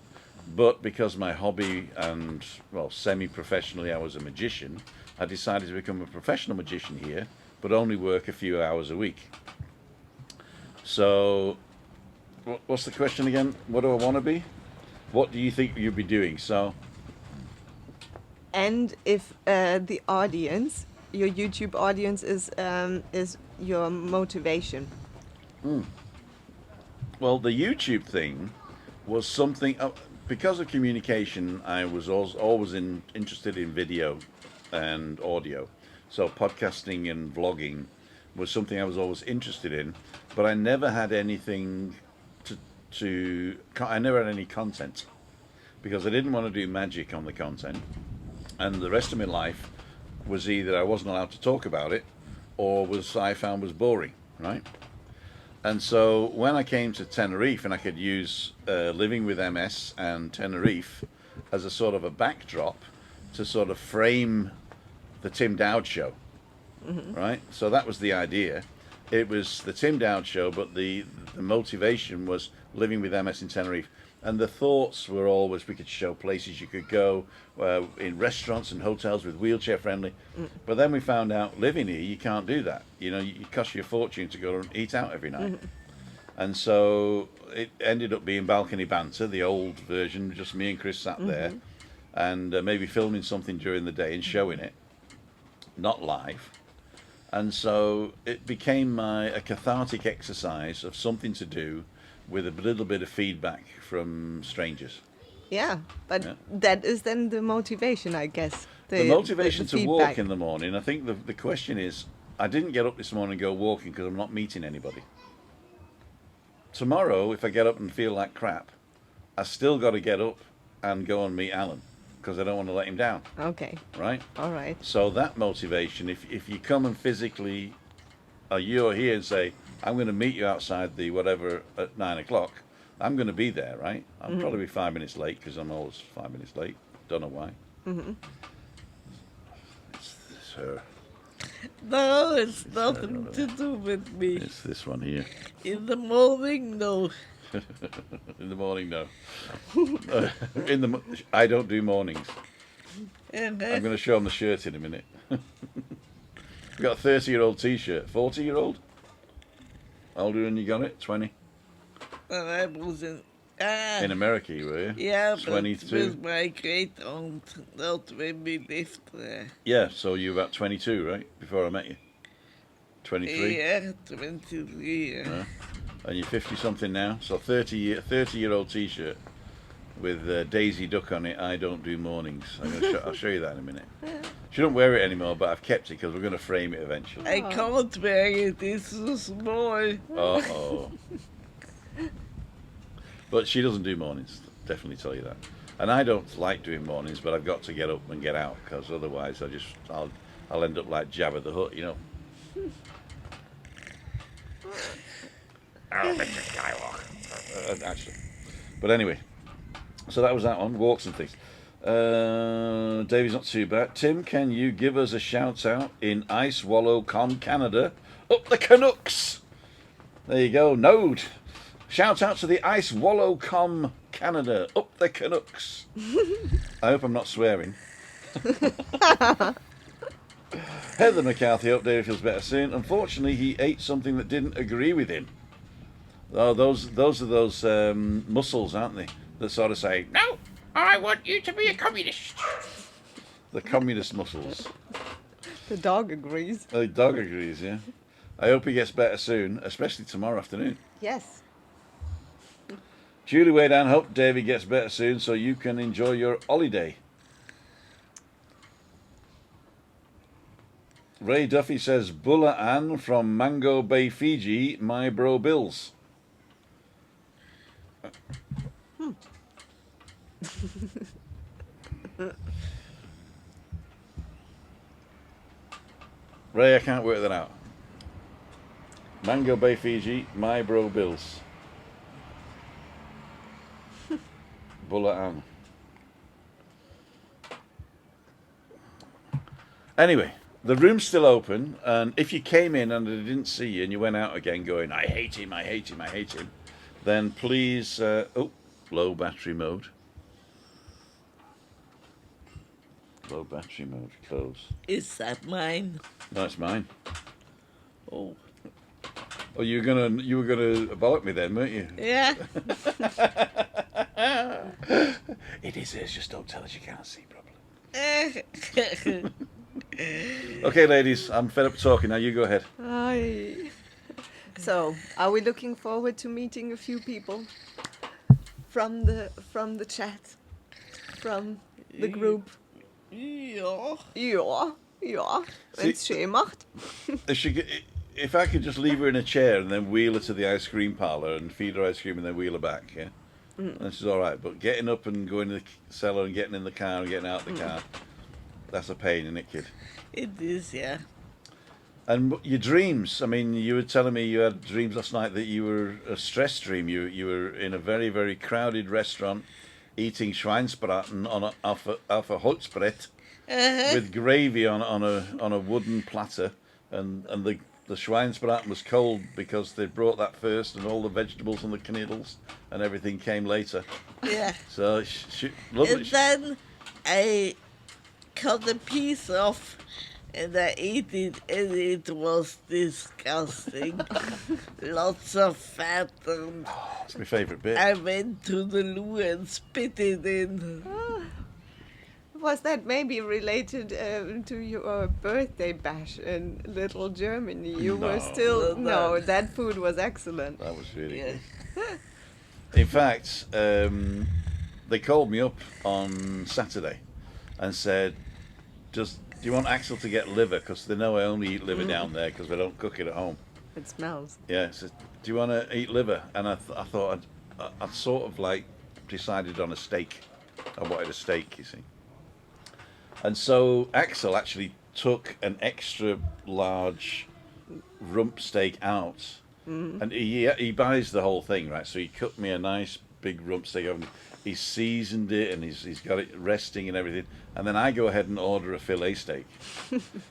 But because my hobby and, well, semi-professionally I was a magician, I decided to become a professional magician here, but only work a few hours a week. So, what's the question again? What do I want to be? What do you think you'll be doing? So, And if the audience, your YouTube audience, is your motivation. well, the YouTube thing was something because of communication. I was always interested in video and audio, so podcasting and vlogging was something I was always interested in. But I never had anything I never had any content because I didn't want to do magic on the content, and the rest of my life was either I wasn't allowed to talk about it, or I found was boring, right? And so when I came to Tenerife and I could use living with MS and Tenerife as a sort of a backdrop to sort of frame the Tim Dowd show, right? So that was the idea. It was the Tim Dowd show, but the motivation was living with MS in Tenerife. And the thoughts were always we could show places you could go in restaurants and hotels with wheelchair friendly. But then we found out living here, you can't do that. You know, it costs you a fortune to go and eat out every night. And so it ended up being Balcony Banter, the old version, just me and Chris sat there and maybe filming something during the day and showing it, not live. And so it became a cathartic exercise of something to do with a little bit of feedback from strangers. Yeah, but Yeah. that is then the motivation, I guess. The motivation the to walk feedback. in the morning, I think the question is, I didn't get up this morning and go walking because I'm not meeting anybody. Tomorrow, if I get up and feel like crap, I still got to get up and go and meet Alan because I don't want to let him down, Okay, right? all right. So that motivation, if you come and physically, you're here and say, I'm going to meet you outside the whatever at 9 o'clock, I'm going to be there, right? I'll probably be 5 minutes late because I'm always 5 minutes late. Don't know why. It's her. No, it's nothing to do with me. It's this one here. In the morning, no. In the morning, no. I don't do mornings. And I'm going to show them the shirt in a minute. I've got a 30-year-old T-shirt. 40-year-old? How old when you got it? 20? I was in... In America, you were? Yeah, but 22? with my great aunt, not when we lived there. Yeah, so you were about 22, right? Before I met you? 23? Yeah, 23. Yeah. And you're 50-something now? So 30-year-old T-shirt with Daisy Duck on it, I don't do mornings. I'll show you that in a minute. She don't wear it anymore, but I've kept it because we're going to frame it eventually. I can't wear it, it's so small. Uh-oh. But she doesn't do mornings, definitely tell you that. And I don't like doing mornings, but I've got to get up and get out because otherwise I'll end up like Jabba the Hutt, you know. Actually. But anyway, so that was that one, walks and things. Davey's not too bad. Tim, can you give us a shout out in Ice Wallow Com Canada? Up the Canucks! There you go, Node. Shout out to the Ice Wallow Com Canada. Up the Canucks. I hope I'm not swearing. Heather McCarthy, hope David feels better soon. Unfortunately, he ate something that didn't agree with him. Oh, those are those muscles, aren't they? That sort of say, no, I want you to be a communist. The communist muscles. The dog agrees. The dog agrees, yeah. I hope he gets better soon, especially tomorrow afternoon. Yes. Julie way down, hope Davey gets better soon so you can enjoy your holiday. Ray Duffy says, Bulla Ann from Mango Bay, Fiji, my bro Bills. Ray, I can't work that out. Mango Bay Fiji, my bro Bills. Bullet. Anyway, the room's still open, and if you came in and I didn't see you and you went out again going, I hate him, I hate him, I hate him, then please, low battery mode. Low battery mode, close. Is that mine? No, it's mine. Oh. Oh, you were gonna bollock me then, weren't you? Yeah. It is hers, just don't tell us you can't see properly. Eh. Okay, ladies, I'm fed up talking now, you go ahead. Aye. So, are we looking forward to meeting a few people from the chat, from the group? Ja. Ja, ja. Wenn's schön macht. If I could just leave her in a chair and then wheel her to the ice cream parlour and feed her ice cream and then wheel her back, yeah? And she's all right. But getting up and going to the cellar and getting in the car and getting out the car, that's a pain, isn't it, kid? It is, yeah. And your dreams, I mean, you were telling me you had dreams last night that you were a stress dream. You were in a very, very crowded restaurant eating Schweinsbraten off a Holzbrett with gravy on a wooden platter, and the Schweinsbraten was cold because they brought that first, and all the vegetables and the kniddles and everything came later. Yeah. So lovely. And then I cut a piece off and I ate it, and it was disgusting. Lots of fat, and It's my favourite bit. I went to the loo and spit it in. Was that maybe related to your birthday bash in Little Germany? You were No. still... No. No, that food was excellent. That was really Yeah. good. In fact, they called me up on Saturday and said, do you want Axel to get liver? Because they know I only eat liver down there because we don't cook it at home. It smells. Yeah, so do you want to eat liver? And I thought I'd sort of like decided on a steak. I wanted a steak, you see. And so Axel actually took an extra large rump steak out, and he buys the whole thing, right? So he cut me a nice big rump steak oven. He seasoned it and he's got it resting and everything. And then I go ahead and order a fillet steak.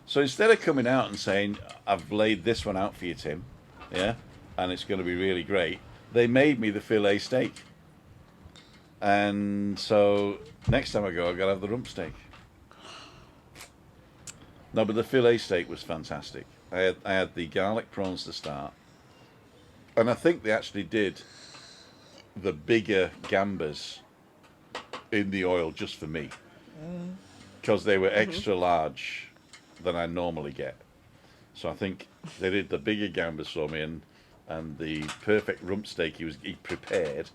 So instead of coming out and saying, I've laid this one out for you, Tim, yeah, and it's going to be really great, they made me the fillet steak. And so next time I go, I've got to have the rump steak. No, but the fillet steak was fantastic. I had the garlic prawns to start. And I think they actually did the bigger gambas in the oil just for me, because they were extra large than I normally get. So I think they did the bigger gambas for me, and the perfect rump steak he prepared.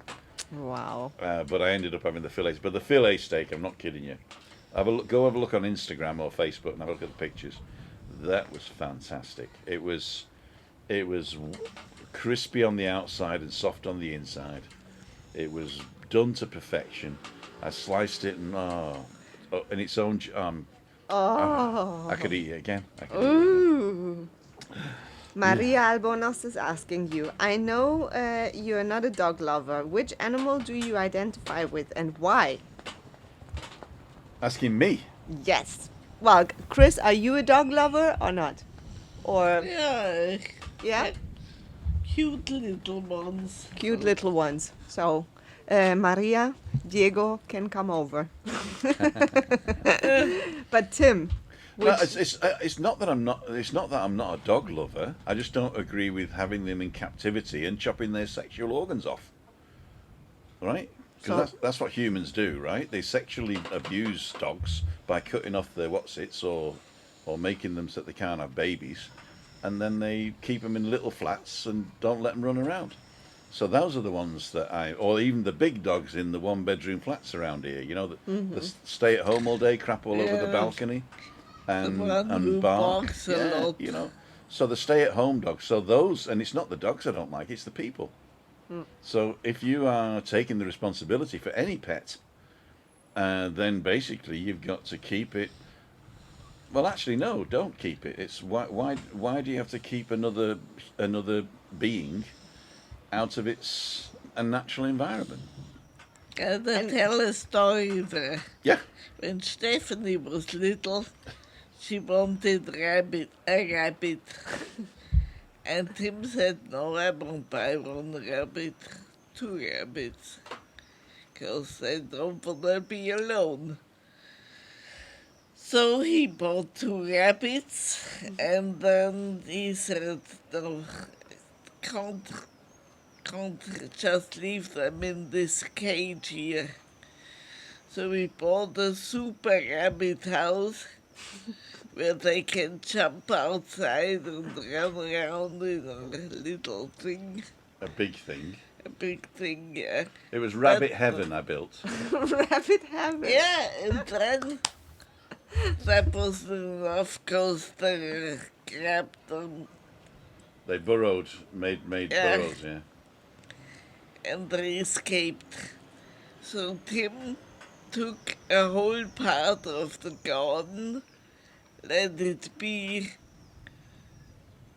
Wow. But I ended up having the fillets. But the fillet steak, I'm not kidding you. Go have a look on Instagram or Facebook and have a look at the pictures. That was fantastic. It was crispy on the outside and soft on the inside. It was done to perfection. I sliced it and in its own. I could eat it again. Ooh. Maria Albonos is asking you, I know you're not a dog lover. Which animal do you identify with and why? Asking me. Yes. Well, Chris, are you a dog lover or not? Or, Yeah. yeah? Cute little ones. Cute little ones. So, Maria, Diego can come over. But Tim, No, it's not that I'm not. It's not that I'm not a dog lover. I just don't agree with having them in captivity and chopping their sexual organs off. Right? Because that's what humans do, right? They sexually abuse dogs by cutting off their whatsits or making them so that they can't have babies, and then they keep them in little flats and don't let them run around. So those are the ones that or even the big dogs in the one-bedroom flats around here. You know, the stay at home all day, crap all over the balcony, and one who bark. barks a lot. You know. So the stay-at-home dogs. So those, and it's not the dogs I don't like; it's the people. So if you are taking the responsibility for any pet, then basically you've got to keep it Well, actually, no. Don't keep it. It's why do you have to keep another being out of its natural environment? Can I And tell a story there? Yeah. When Stephanie was little, she wanted a rabbit. And Tim said, no, I won't buy one rabbit, 2 rabbits, because I don't want to be alone. So he bought 2 rabbits, and then he said, no, can't, can't just leave them in this cage here. So we bought a super rabbit house where they can jump outside and run around in a little thing, A big thing. a big thing, yeah. It was rabbit heaven I built. rabbit habit. Yeah, and then that wasn't enough because they grabbed them They burrowed, made Yeah. burrows. Yeah. and they escaped. So Tim took a whole part of the garden, let it be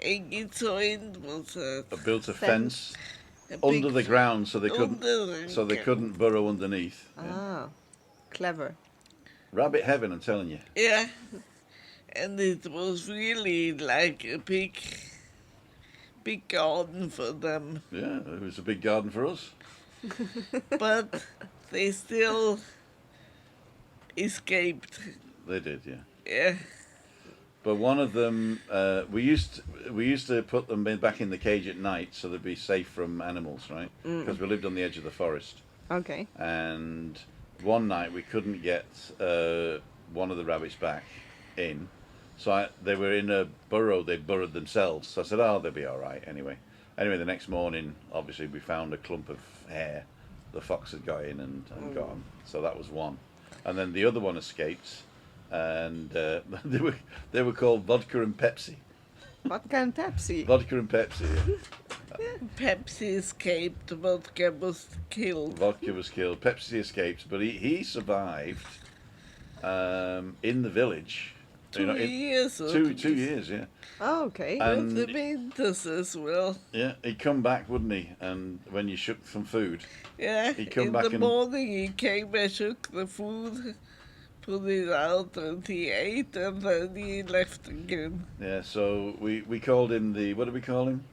eingezäunt, was that? I built a Fence. fence A under big the ground so they couldn't under the couldn't burrow underneath. Yeah. Ah, clever. Rabbit heaven, I'm telling you. Yeah, and it was really like a big garden for them. Yeah, it was a big garden for us. But they still escaped. They did, yeah. Yeah, But one of them, we used to put them back in the cage at night so they'd be safe from animals, right? Because we lived on the edge of the forest. Okay. And one night we couldn't get one of the rabbits back in, so they were in a burrow. They burrowed themselves. So I said, "Oh, they'll be all right." Anyway, the next morning, obviously, we found a clump of hair. The fox had got in and got them. So that was one, and then the other one escaped, and they were called Vodka and Pepsi. Vodka and Pepsi. Vodka and Pepsi. Yeah. Pepsi escaped, vodka was killed. Vodka was killed. Pepsi escaped, but he survived in the village. 2 years. Two years, yeah. Oh, okay. And With the winters as well. yeah, he'd come back, wouldn't he? And when you shook some food, Yeah, He'd come in back the and- morning he came and shook the food, put it out, and he ate, and then he left again. yeah. So we called him what did we call him?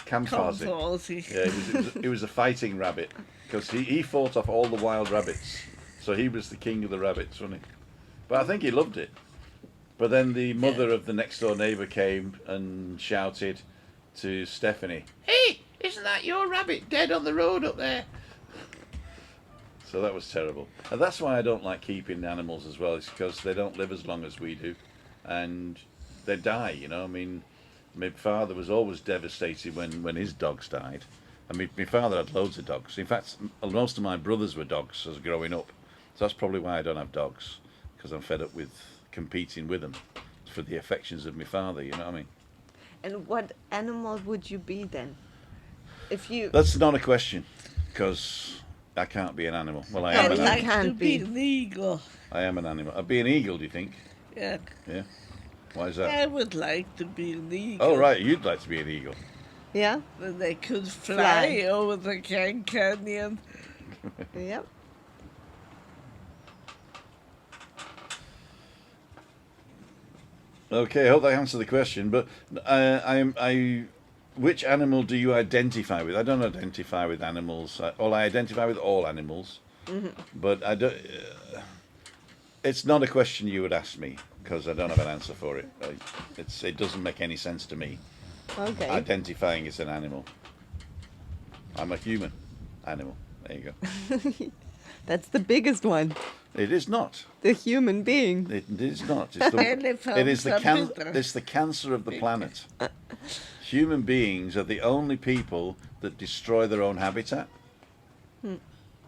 Kamfazi. Kamfazi. Yeah, he was a fighting rabbit because he fought off all the wild rabbits. So he was the king of the rabbits, wasn't he? But I think he loved it. But then the mother of the next door neighbour came and shouted to Stephanie, "Hey, isn't that your rabbit dead on the road up there?" So that was terrible. And that's why I don't like keeping animals as well. It's because they don't live as long as we do. And they die, you know. I mean, my father was always devastated when his dogs died. I mean, my father had loads of dogs. In fact, most of my brothers were dogs as growing up. So that's probably why I don't have dogs. Because I'm fed up with competing with them for the affections of my father, you know what I mean? And what animal would you be then? If you That's not a question. Because I can't be an animal. Well, I am I'd an you like animal. to can't be be. an eagle. I am an animal. I'd be an eagle, do you think? Yeah, Yeah? Why is that? I would like to be an eagle. Oh, right, you'd like to be an eagle. yeah, Then they could fly, Fly. over the Grand Canyon. yep. Okay, I hope that answered the question. But which animal do you identify with? I don't identify with animals. I identify with all animals. But I don't. It's not a question you would ask me because I don't have an answer for it. It doesn't make any sense to me. Okay. Identifying as an animal. I'm a human animal. There you go. That's the biggest one. It is not. The human being. It is not. It's the, Elephants it is the are bigger. it's the cancer of the planet. Human beings are the only people that destroy their own habitat,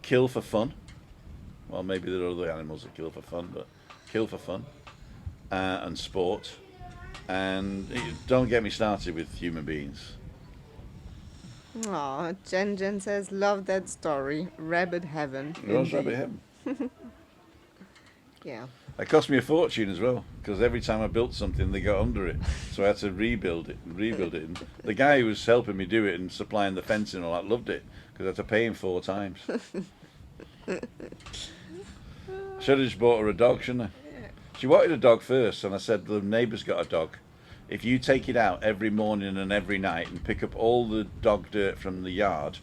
kill for fun. Well, maybe there are other animals that kill for fun, but kill for fun and sport. And don't get me started with human beings. Aw, Jen says, love that story. Rabbit heaven. Rose Indeed. rabbit heaven. Yeah. It cost me a fortune as well, because every time I built something, they got under it. So I had to rebuild it and rebuild it. And the guy who was helping me do it and supplying the fencing and all that loved it, because I had to pay him 4 times. Should have just bought her a dog, shouldn't I? She wanted a dog first, and I said, the neighbour's got a dog. If you take it out every morning and every night and pick up all the dog dirt from the yard,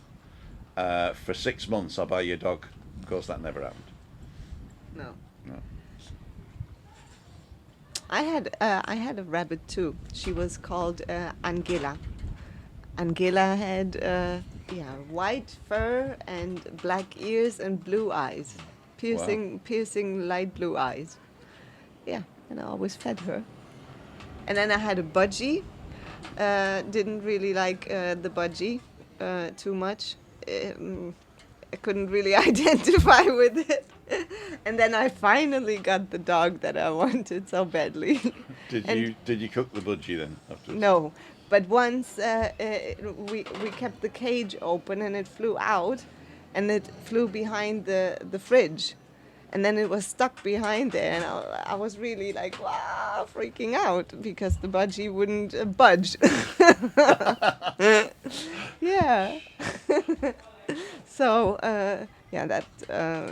for 6 months, I'll buy you a dog. Of course, that never happened. No. No. I had a rabbit too. She was called Angela. Angela had white fur and black ears and blue eyes, piercing light blue eyes. Yeah, and I always fed her. And then I had a budgie. Didn't really like the budgie too much. I couldn't really identify with it. And then I finally got the dog that I wanted so badly. Did you cook the budgie then afterwards? No, but once we kept the cage open and it flew out, and it flew behind the fridge, and then it was stuck behind there, and I was really like, wow, freaking out because the budgie wouldn't budge. Yeah. So that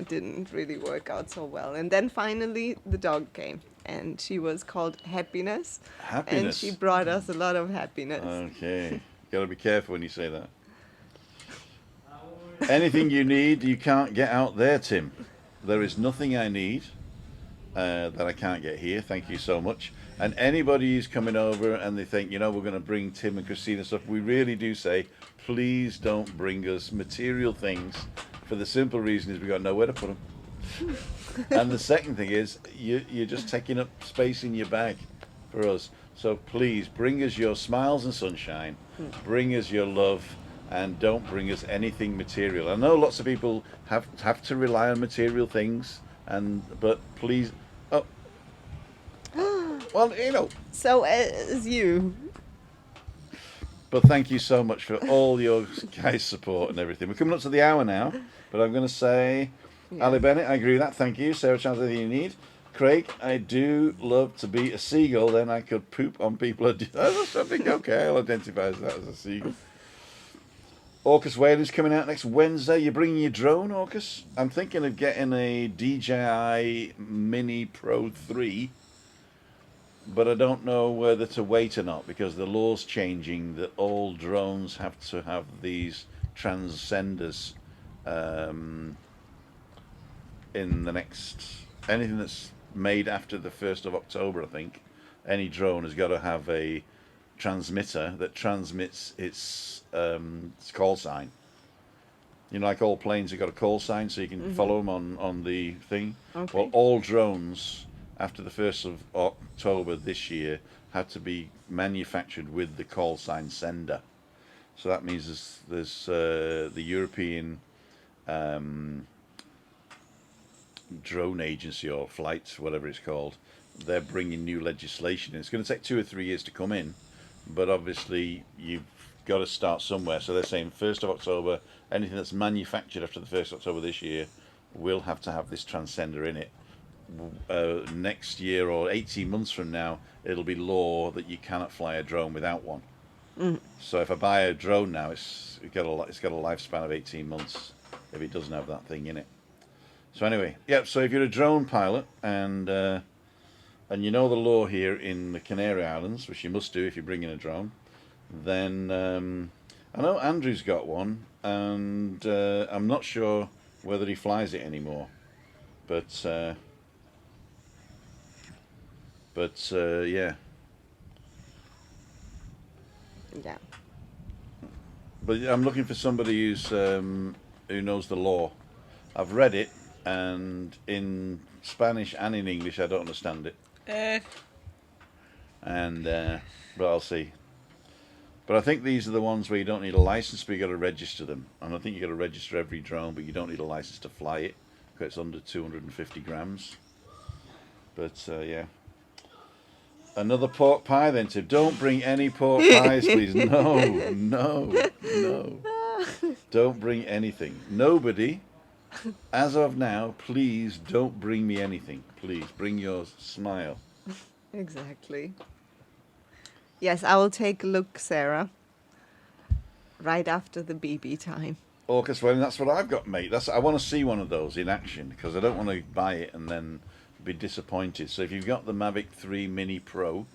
didn't really work out so well. And then finally the dog came, and she was called Happiness. Happiness. And she brought us a lot of happiness. Okay. Got to be careful when you say that. Anything you need, you can't get out there, Tim. There is nothing I need that I can't get here. Thank you so much. And anybody who's coming over and they think, we're going to bring Tim and Christina stuff, we really do say, please don't bring us material things, for the simple reason is we've got nowhere to put them. And the second thing is, you're just taking up space in your bag for us. So please, bring us your smiles and sunshine, bring us your love, and don't bring us anything material. I know lots of people have to rely on material things, but please, well, So as you. But thank you so much for all your guys' support and everything. We're coming up to the hour now, but I'm going to say, Ali Bennett, I agree with that. Thank you. Sarah Chance, anything you need. Craig, I do love to be a seagull. Then I could poop on people. I think, okay, I'll identify that as a seagull. Orcus Whalen's coming out next Wednesday. You're bringing your drone, Orcus? I'm thinking of getting a DJI Mini Pro 3. But I don't know whether to wait or not, because the law's changing that all drones have to have these transcenders in the next... Anything that's made after the 1st of October, I think, any drone has got to have a transmitter that transmits its call sign. Like all planes have got a call sign, so you can follow them on the thing. Okay. Well, all drones after the 1st of October this year had to be manufactured with the call sign sender. So that means there's the European drone agency or flights, whatever it's called. They're bringing new legislation in. It's going to take 2 or 3 years to come in, but obviously you've got to start somewhere. So they're saying 1st of October, anything that's manufactured after the 1st of October this year will have to have this transcender in it. Next year or 18 months from now, it'll be law that you cannot fly a drone without one. So if I buy a drone now, it's got a lifespan of 18 months if it doesn't have that thing in it. So anyway, so if you're a drone pilot and you know the law here in the Canary Islands, which you must do if you're bringing a drone, then I know Andrew's got one, and I'm not sure whether he flies it anymore, but yeah. Yeah. But I'm looking for somebody who knows the law. I've read it, and in Spanish and in English I don't understand it. And but I'll see. But I think these are the ones where you don't need a license, but you got to register them. And I think you got to register every drone, but you don't need a license to fly it because it's under 250 grams. But yeah. Another pork pie then, Tim. Don't bring any pork pies, please. No. Don't bring anything. Nobody As of now, please don't bring me anything. Please bring your smile. Exactly. Yes, I will take a look, Sarah, right after the BB time. Orcus wedding, that's what I've got, mate. I want to see one of those in action because I don't want to buy it and then be disappointed. So if you've got the Mavic 3 Mini Pro,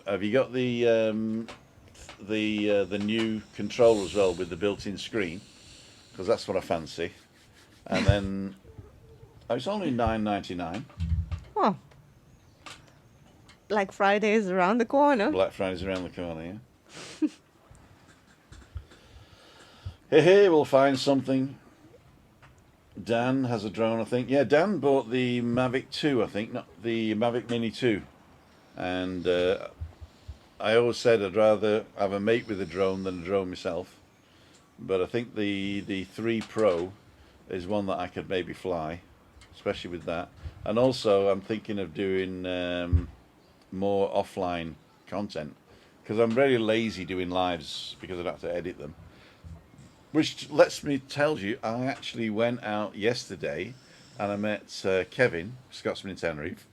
have you got the new controller as well with the built-in screen? Because that's what I fancy. And then it's only $9.99. Oh, Black Friday is around the corner. Black Friday's around the corner, yeah. Hey, we'll find something. Dan has a drone, I think. Yeah, Dan bought the Mavic 2, I think, not the Mavic Mini 2. And I always said I'd rather have a mate with a drone than a drone myself. But I think the 3 Pro is one that I could maybe fly, especially with that. And also, I'm thinking of doing more offline content because I'm very lazy doing lives because I'd have to edit them. Which lets me tell you, I actually went out yesterday and I met Kevin, Scotsman in Tenerife.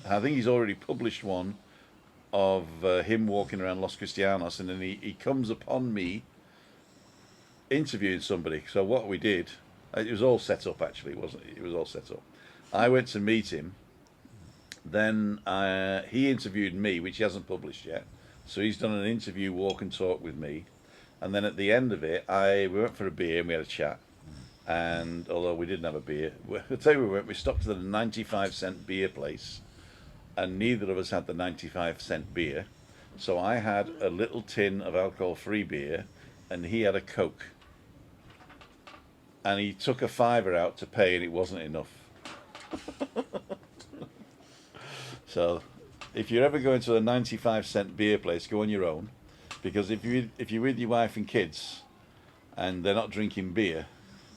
I think he's already published one of him walking around Los Cristianos, and then he comes upon me interviewing somebody. So what we did, it was all set up actually, wasn't it? It was all set up. I went to meet him. Then he interviewed me, which he hasn't published yet. So he's done an interview walk and talk with me. And then at the end of it, we went for a beer and we had a chat. And although we didn't have a beer, I'll tell you we stopped at a 95-cent beer place. And neither of us had the 95-cent beer. So I had a little tin of alcohol-free beer and he had a Coke. And he took a $5 out to pay and it wasn't enough. So if you're ever going to a 95-cent beer place, go on your own. Because if you're with your wife and kids and they're not drinking beer,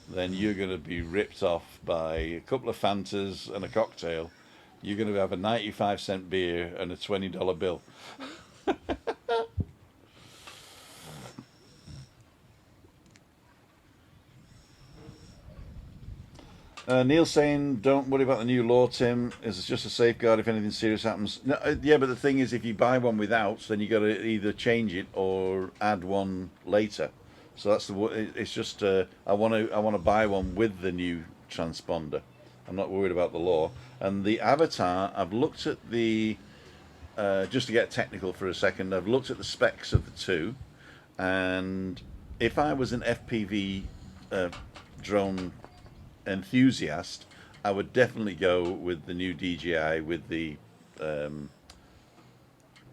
then you're going to be ripped off by a couple of Fantas and a cocktail. You're going to have a 95-cent beer and a $20 bill. Neil saying, don't worry about the new law, Tim. It's just a safeguard if anything serious happens. No, yeah, but the thing is, if you buy one without, then you got to either change it or add one later. So that's it's just I want to buy one with the new transponder. I'm not worried about the law. And the Avatar, I've looked at the just to get technical for a second. I've looked at the specs of the two, and if I was an FPV drone enthusiast, I would definitely go with the new DJI with the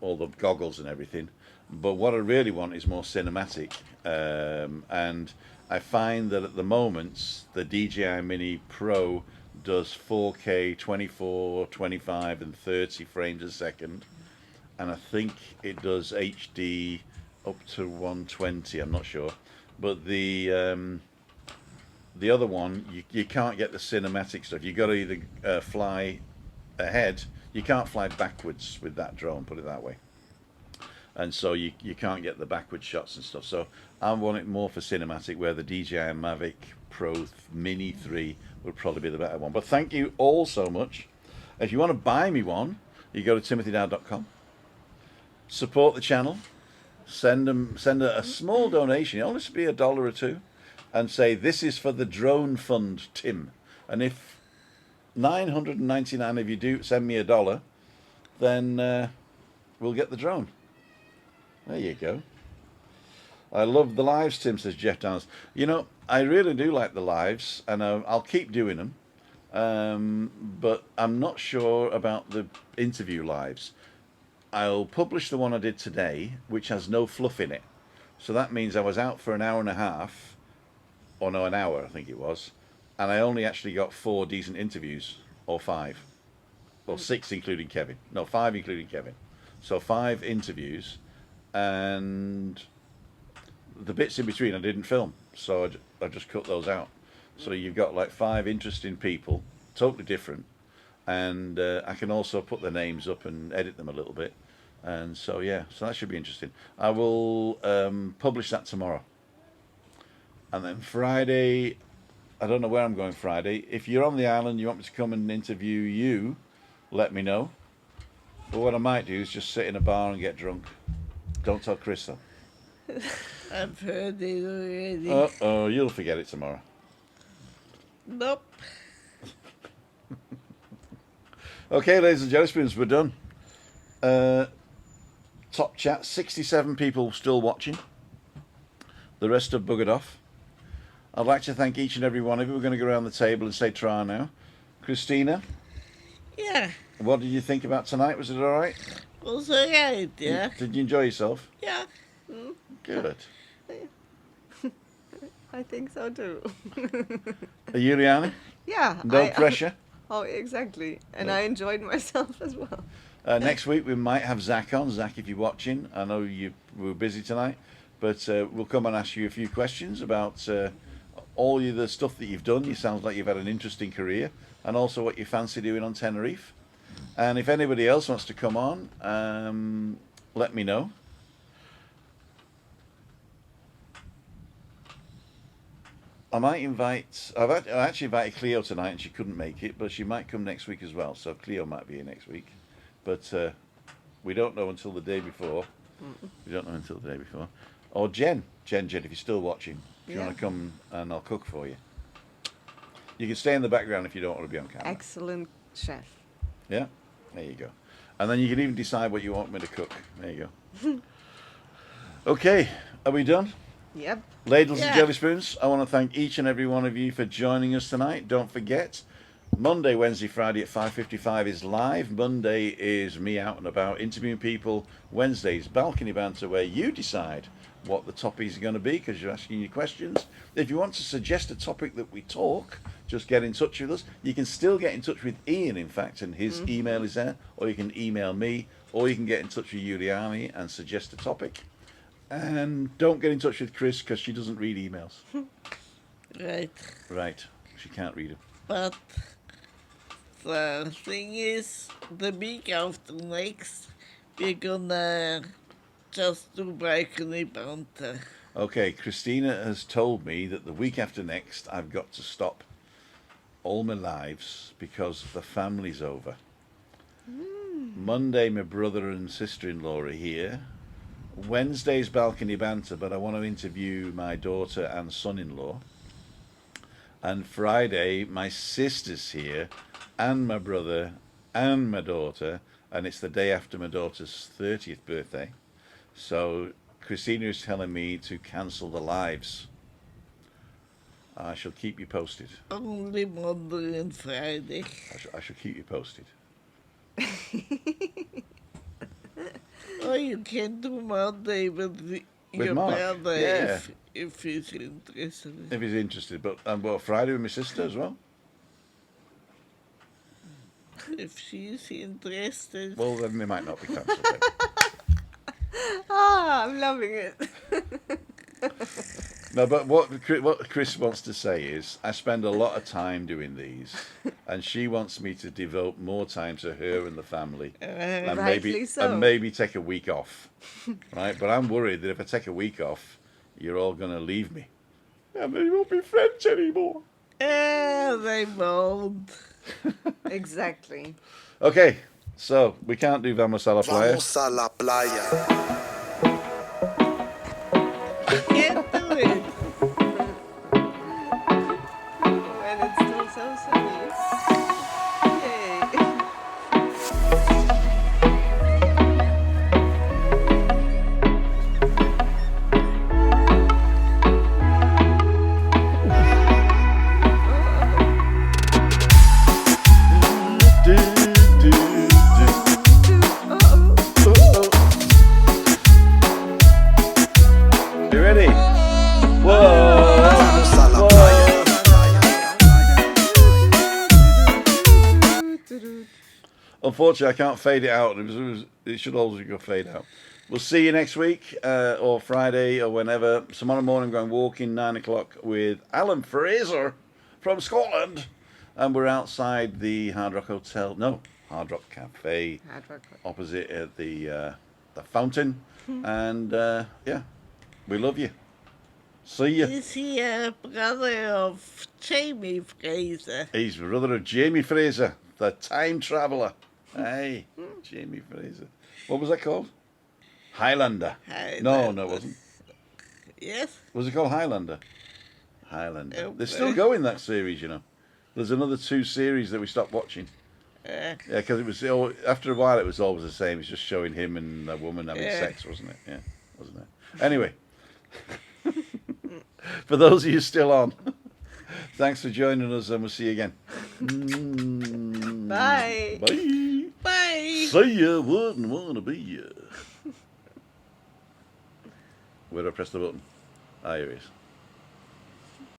all the goggles and everything. But what I really want is more cinematic, and I find that at the moment the DJI Mini Pro does 4K, 24, 25 and 30 frames a second, and I think it does HD up to 120, I'm not sure. But the other one, you can't get the cinematic stuff. You've got to either fly ahead. You can't fly backwards with that drone, put it that way. And so you can't get the backward shots and stuff. So I want it more for cinematic, where the DJI Mavic Pro Mini 3 would probably be the better one. But thank you all so much. If you want to buy me one, you go to timothydowd.com. Support the channel. Send a small donation. It only has to be $1 or $2. And say, this is for the drone fund, Tim. And if 999 of you do send me $1, then we'll get the drone. There you go. I love the lives, Tim, says Jeff Downs. You know, I really do like the lives, and I'll keep doing them. But I'm not sure about the interview lives. I'll publish the one I did today, which has no fluff in it. So that means I was out for an hour and a half, or no, an hour I think it was, and I only actually got 4 decent interviews, or 5, or 6 including Kevin. No, 5 including Kevin. So 5 interviews, and the bits in between I didn't film, so I just cut those out. So you've got like 5 interesting people, totally different, and I can also put their names up and edit them a little bit. And so yeah, so that should be interesting. I will publish that tomorrow. And then Friday, I don't know where I'm going Friday. If you're on the island, you want me to come and interview you, let me know. But what I might do is just sit in a bar and get drunk. Don't tell Chris though. I've heard it already. Uh-oh, you'll forget it tomorrow. Nope. Okay, ladies and jelly spoons, we're done. Top chat, 67 people still watching. The rest have buggered off. I'd like to thank each and every one of you. We're going to go around the table and say try now. Christina, Yeah. what did you think about tonight? Was it all right? Was alright, yeah. Did you enjoy yourself? Yeah. Good. I think so too. Juliana? Yeah. No pressure? Oh, exactly. And I enjoyed myself as well. Next week we might have Zach on. Zach, if you're watching, I know you were busy tonight, but we'll come and ask you a few questions about all the stuff that you've done. You sound like you've had an interesting career, and also what you fancy doing on Tenerife. And if anybody else wants to come on, let me know. I might invite. I actually invited Cleo tonight, and she couldn't make it, but she might come next week as well. So Cleo might be here next week, but we don't know until the day before. We don't know until the day before. Or Jen, if you're still watching, if you want to come and I'll cook for you. You can stay in the background if you don't want to be on camera. Excellent chef. Yeah, there you go. And then you can even decide what you want me to cook. There you go. Okay, are we done? Yep. Ladles and Yeah. jelly spoons, I want to thank each and every one of you for joining us tonight. Don't forget, Monday, Wednesday, Friday at 5:55 is live. Monday is me out and about interviewing people. Wednesday is balcony banter, where you decide what the topics are going to be because you're asking your questions. If you want to suggest a topic that we talk, just get in touch with us. You can still get in touch with Ian, in fact, and his email is there, or you can email me, or you can get in touch with Juliani and suggest a topic. And don't get in touch with Chris because she doesn't read emails. Right. Right, she can't read them. But the thing is, the week after next, we're gonna just do balcony banter. Okay, Christina has told me that the week after next I've got to stop all my lives because the family's over. Monday my brother and sister-in-law are here. Wednesday's balcony banter, but I want to interview my daughter and son-in-law. And Friday my sister's here and my brother and my daughter, and it's the day after my daughter's 30th birthday. So Christina is telling me to cancel the lives. I shall keep you posted. Only Monday and Friday. I shall keep you posted. Or you can do Monday with your Mark, brother yeah. if he's interested. If he's interested. But Friday with my sister as well? If she's interested. Well, then they might not be cancelled. Then. Ah, I'm loving it. No, but what Chris wants to say is, I spend a lot of time doing these, and she wants me to devote more time to her and the family, and Rightly so. maybe take a week off, right? But I'm worried that if I take a week off, you're all going to leave me, and we won't be friends anymore. They won't. Exactly. Okay, so we can't do Vamos a la Playa. Vamos a la playa. Can't do it. When it's still so sunny. Yay. You ready? Whoa! Vamos a la playa. Unfortunately, I can't fade it out. It should always go fade out. We'll see you next week, or Friday, or whenever. Tomorrow morning, I'm going walking 9 o'clock with Alan Fraser from Scotland, and we're outside the Hard Rock Hotel. No, Hard Rock Cafe, Hard Rock. opposite at the fountain, and yeah, we love you. See ya. Is he a brother of Jamie Fraser? He's brother of Jamie Fraser, the time traveller. Hey, Jamie Fraser. What was that called? Highlander. No, it wasn't. Yes? Was it called Highlander? Highlander. Oh, They're still going, that series, you know. There's another 2 series that we stopped watching. Uh, Yeah, because it was after a while it was always the same. It's just showing him and a woman having Yeah. sex, wasn't it? Yeah, wasn't it? Anyway, for those of you still on, thanks for joining us, and we'll see you again. Bye. Bye. bye! See ya. Wouldn't wanna be ya. Where do I press the button? Ah, here it is.